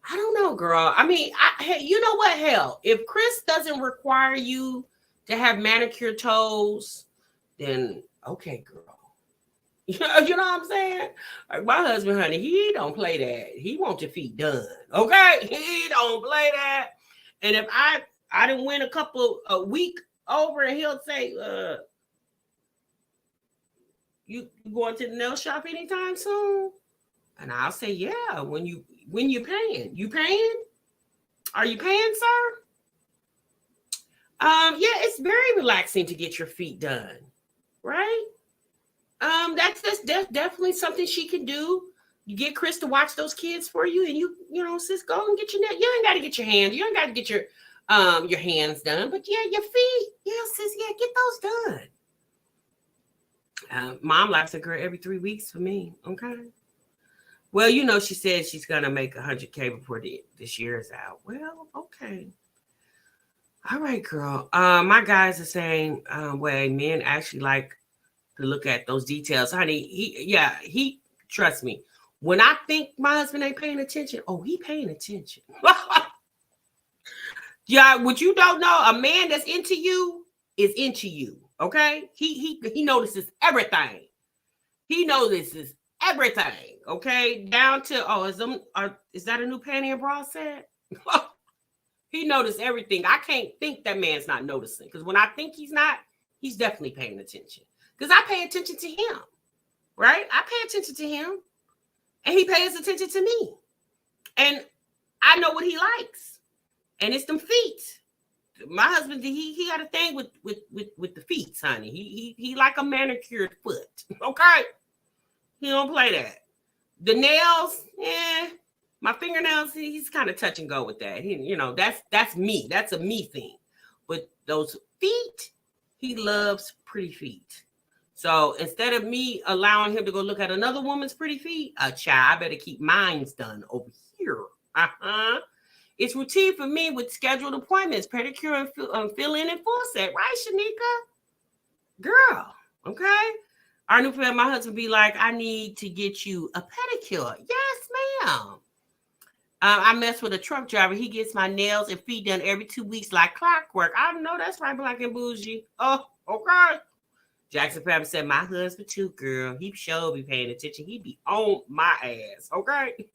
I don't know, girl. I mean, you know what? Hell, if Chris doesn't require you to have manicure toes, then okay, girl. You know what I'm saying? Like my husband, honey, he don't play that. He wants your feet done. Okay, he don't play that. And if I didn't win a week over, and he'll say, you going to the nail shop anytime soon? And I'll say, yeah, when you paying. You paying? Are you paying, sir? Yeah, it's very relaxing to get your feet done, right? That's definitely something she can do. You get Chris to watch those kids for you, and you know, sis, go and get your nail. You ain't got to get your hands. You ain't got to get your hands done, but yeah, your feet. Yeah, sis, yeah, get those done. Mom likes a girl every 3 weeks for me. Okay. Well, you know, she said she's gonna make 100K before this year is out. Well, okay. All right, girl. My guys are saying, way men actually like to look at those details, honey. He trust me. When I think my husband ain't paying attention, he paying attention. Yeah, what you don't know, a man that's into you is into you. Okay, he notices everything. He notices everything. Okay, down to is that a new panty and bra set? He noticed everything. I can't think that man's not noticing, because when I think he's not, he's definitely paying attention. Because I pay attention to him, right? I pay attention to him, and he pays attention to me, and I know what he likes, and it's them feet. My husband, he got a thing with the feet, honey. He like a manicured foot. Okay, he don't play that. The nails, my fingernails, he's kind of touch and go with that. That's me. That's a me thing. But those feet, he loves pretty feet. So instead of me allowing him to go look at another woman's pretty feet, child, I better keep mine's done over here. It's routine for me with scheduled appointments, pedicure and fill-in and full set, right, Shanika? Girl, okay? Our new friend, my husband be like, I need to get you a pedicure. Yes, ma'am. I mess with a truck driver. He gets my nails and feet done every 2 weeks like clockwork. I know that's right, Black and Bougie. Oh, okay. Jackson Family said, my husband too, girl. He sure be paying attention. He be on my ass, okay?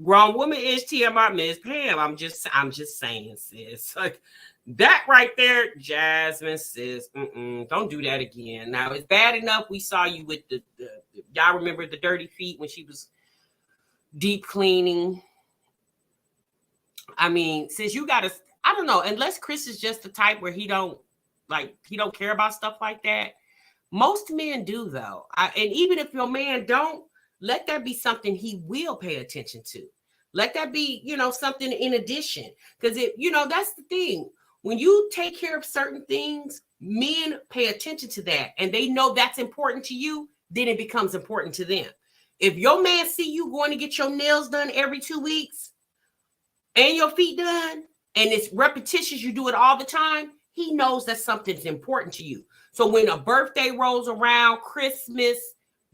Grown woman is TMR, Miss Pam. I'm just saying, sis. Like that right there, Jasmine, sis. Don't do that again. Now it's bad enough we saw you with the y'all remember the dirty feet when she was deep cleaning. I mean, since you gotta, I don't know, unless Chris is just the type where he don't care about stuff like that. Most men do though. And even if your man don't, let that be something he will pay attention to. Let that be, something in addition. Because that's the thing. When you take care of certain things, men pay attention to that and they know that's important to you, then it becomes important to them. If your man see you going to get your nails done every 2 weeks and your feet done, and it's repetitious, you do it all the time, he knows that something's important to you. So when a birthday rolls around, Christmas,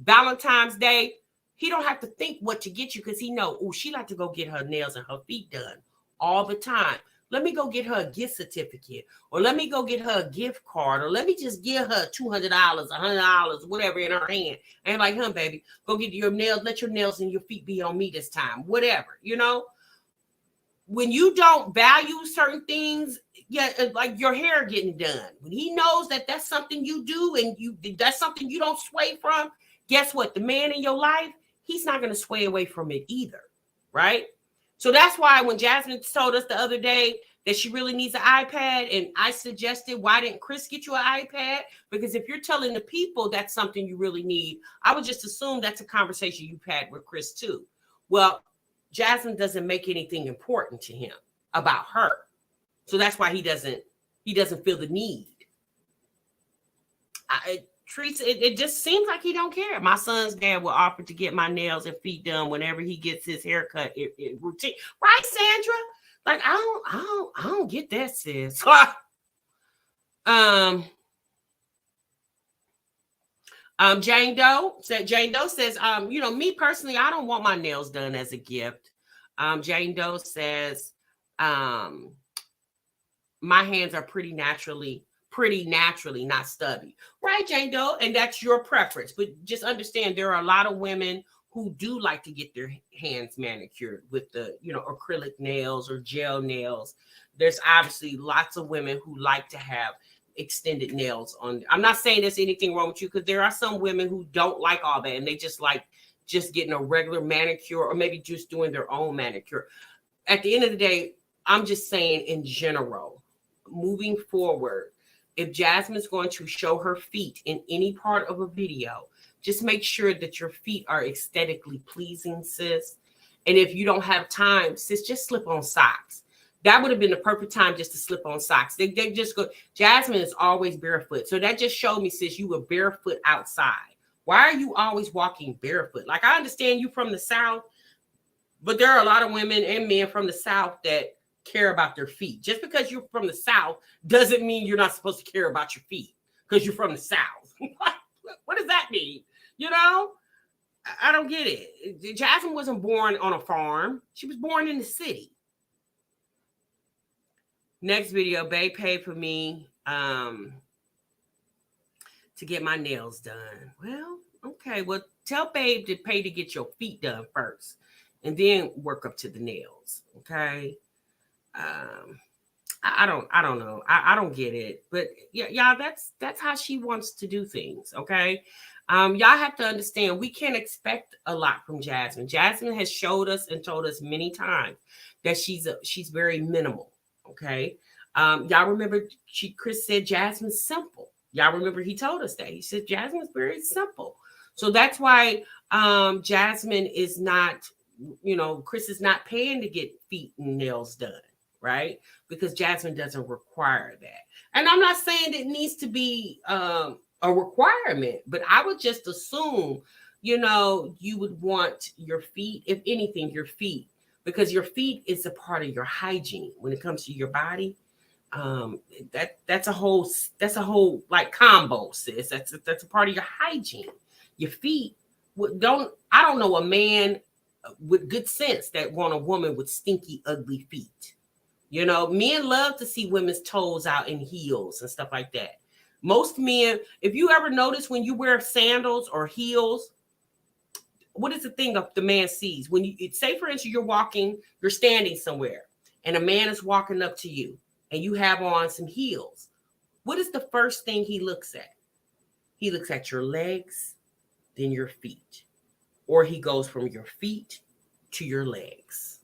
Valentine's Day, he don't have to think what to get you because he know, oh, she like to go get her nails and her feet done all the time. Let me go get her a gift certificate, or let me go get her a gift card, or let me just give her $200, $100, whatever in her hand. And like, baby, go get your nails. Let your nails and your feet be on me this time, whatever, When you don't value certain things, like your hair getting done, when he knows that that's something you do and that's something you don't sway from, guess what? The man in your life, he's not going to sway away from it either, right? So that's why when Jasmine told us the other day that she really needs an iPad, and I suggested, why didn't Chris get you an iPad? Because if you're telling the people that's something you really need, I would just assume that's a conversation you've had with Chris too. Well, Jasmine doesn't make anything important to him about her. So that's why he doesn't feel the need. It just seems like he don't care. My son's dad will offer to get my nails and feet done whenever he gets his haircut routine. Right, Sandra? Like, I don't get that, sis. Jane Doe says, me personally, I don't want my nails done as a gift. Jane Doe says, my hands are pretty naturally, not stubby. Right, Jane Doe? And that's your preference. But just understand there are a lot of women who do like to get their hands manicured with the, acrylic nails or gel nails. There's obviously lots of women who like to have extended nails on. I'm not saying there's anything wrong with you, because there are some women who don't like all that and they just like just getting a regular manicure or maybe just doing their own manicure. At the end of the day, I'm just saying in general, moving forward, if Jasmine's going to show her feet in any part of a video, just make sure that your feet are aesthetically pleasing, sis. And if you don't have time, sis, just slip on socks. That would have been the perfect time just to slip on socks. They just go. Jasmine is always barefoot. So that just showed me, sis, you were barefoot outside. Why are you always walking barefoot? Like, I understand you from the South, but there are a lot of women and men from the South that care about their feet. Just because you're from the South doesn't mean you're not supposed to care about your feet because you're from the South. What does that mean? I don't get it. Jasmine wasn't born on a farm. She was born in the city. Next video, Bae paid for me to get my nails done. Well, okay. Well, tell Babe to pay to get your feet done first and then work up to the nails. Okay. I don't know. I don't get it. But yeah, y'all, that's how she wants to do things. Okay. Y'all have to understand, we can't expect a lot from Jasmine. Jasmine has showed us and told us many times that she's very minimal. Okay. Y'all remember Chris said Jasmine's simple. Y'all remember he told us that. He said Jasmine's very simple. So that's why Jasmine is not, Chris is not paying to get feet and nails done, right? Because Jasmine doesn't require that. And I'm not saying it needs to be a requirement, but I would just assume, you would want your feet, if anything, your feet, because your feet is a part of your hygiene when it comes to your body. That's a whole like combo, sis. That's a part of your hygiene. Your feet I don't know a man with good sense that want a woman with stinky, ugly feet. Men love to see women's toes out in heels and stuff like that. Most men, if you ever notice when you wear sandals or heels, what is the thing that the man sees? When you say, for instance, you're standing somewhere, and a man is walking up to you, and you have on some heels. What is the first thing he looks at? He looks at your legs, then your feet, or he goes from your feet to your legs.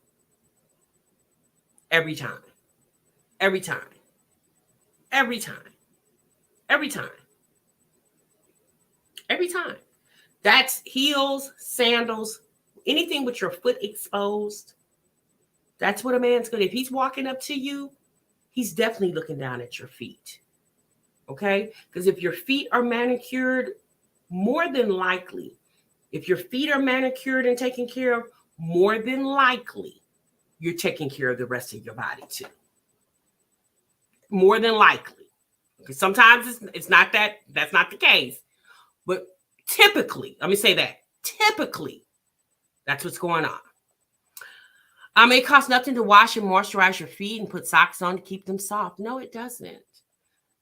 Every time, every time, every time, every time, every time. That's heels, sandals, anything with your foot exposed. That's what a man's gonna. If he's walking up to you, he's definitely looking down at your feet. Okay? Because if your feet are manicured, more than likely, if your feet are manicured and taken care of, more than likely, you're taking care of the rest of your body too. More than likely. Because sometimes it's not that's not the case. But typically, let me say that, typically, that's what's going on. It costs nothing to wash and moisturize your feet and put socks on to keep them soft. No, it doesn't.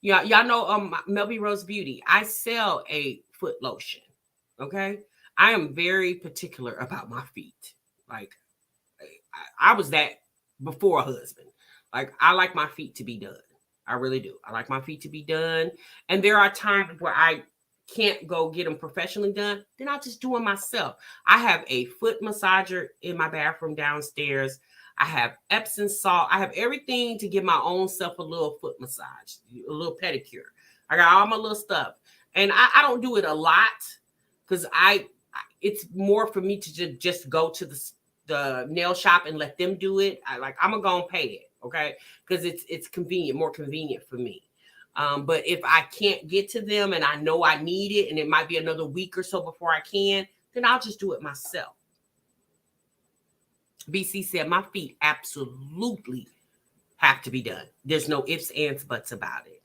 Yeah, y'all know MELVIROSE Beauty. I sell a foot lotion. Okay, I am very particular about my feet. Like, I was that before a husband. Like, I like my feet to be done. I really do. I like my feet to be done. And there are times where I can't go get them professionally done. Then I'll just do them myself. I have a foot massager in my bathroom downstairs. I have Epsom salt. I have everything to give my own self a little foot massage, a little pedicure. I got all my little stuff. And I don't do it a lot because it's more for me to just go to the nail shop and let them do it. I'm gonna go and pay it, okay? Because it's convenient, more convenient for me. But if I can't get to them and I know I need it and it might be another week or so before I can, then I'll just do it myself. BC said my feet absolutely have to be done. There's no ifs, ands, buts about it.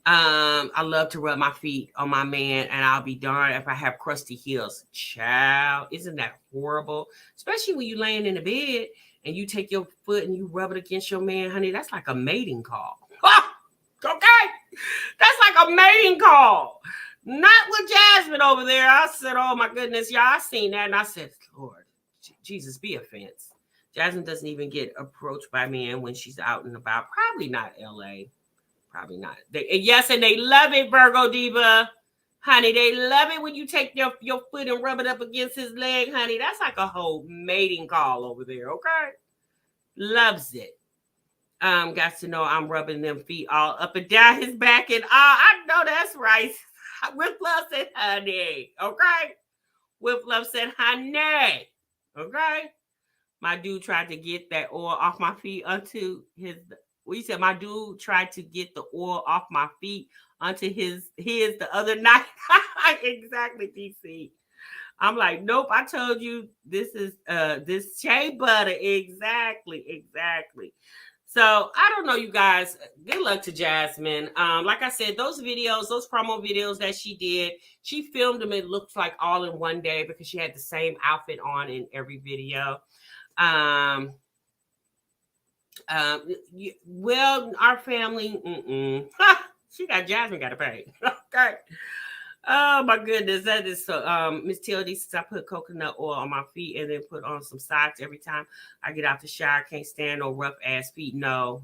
I love to rub my feet on my man, and I'll be darned if I have crusty heels. Child, isn't that horrible? Especially when you're laying in the bed and you take your foot and you rub it against your man, honey. That's like a mating call. Okay? That's like a mating call. Not with Jasmine over there. I said, oh my goodness, y'all, I seen that. And I said, Lord, Jesus, be offense. Jasmine doesn't even get approached by men when she's out and about. Probably not LA. Probably not. Yes, and they love it, Virgo Diva. Honey, they love it when you take your foot and rub it up against his leg, honey. That's like a whole mating call over there, okay? Loves it. Got to know I'm rubbing them feet all up and down his back and I know that's right. With love said honey, okay? With love said honey, okay? My dude tried to get that oil off my feet onto his. Well, you said my dude tried to get the oil off my feet onto his the other night. Exactly, DC. I'm like, nope. I told you this is this shea butter. Exactly. So I don't know, you guys. Good luck to Jasmine. Like I said, those promo videos that she did, she filmed them. It looks like all in one day because she had the same outfit on in every video. Well, our family, Jasmine got to pay. Okay. Oh my goodness, that is so. Miss TLD says I put coconut oil on my feet and then put on some socks every time I get out the shower. Can't stand no rough ass feet. No.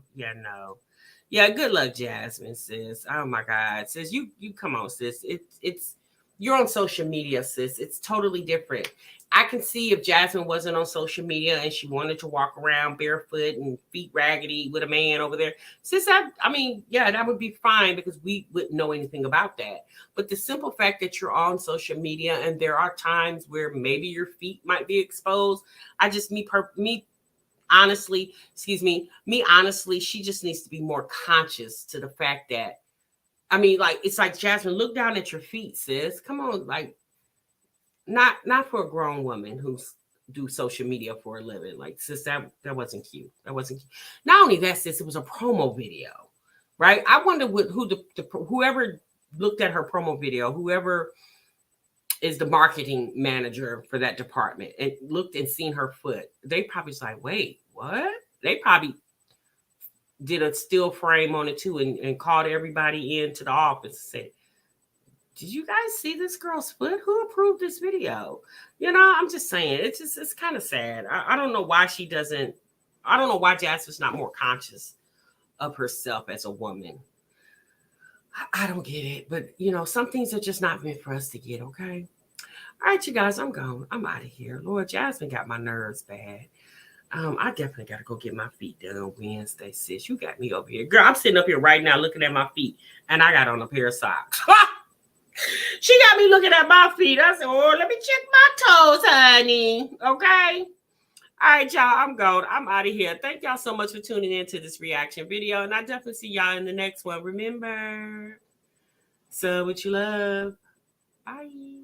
Yeah, good luck, Jasmine, sis. Oh my God, sis, you come on, sis. It's you're on social media, sis. It's totally different. I can see if Jasmine wasn't on social media and she wanted to walk around barefoot and feet raggedy with a man over there. Sis, I mean, yeah, that would be fine because we wouldn't know anything about that. But the simple fact that you're on social media and there are times where maybe your feet might be exposed, honestly, she just needs to be more conscious to the fact that, I mean, like, it's like, Jasmine, look down at your feet, sis. Come on, like, not for a grown woman who's do social media for a living. Like, sis, that wasn't cute. That wasn't cute. Not only that, sis, it was a promo video, right? I wonder whoever looked at her promo video, whoever is the marketing manager for that department and looked and seen her foot, they probably was like, wait, what? They probably did a still frame on it too, and called everybody into the office and said, did you guys see this girl's foot? Who approved this video? I'm just saying, it's kind of sad. I don't know why she doesn't, I don't know why Jasmine's not more conscious of herself as a woman. I don't get it, but some things are just not meant for us to get, okay? All right, you guys, I'm gone. I'm out of here. Lord, Jasmine got my nerves bad. I definitely got to go get my feet done Wednesday, sis. You got me over here. Girl, I'm sitting up here right now looking at my feet, and I got on a pair of socks. She got me looking at my feet. I said, oh, let me check my toes, honey. Okay? All right, y'all, I'm gone. I'm out of here. Thank y'all so much for tuning in to this reaction video, and I definitely see y'all in the next one. Remember, sub what you love. Bye.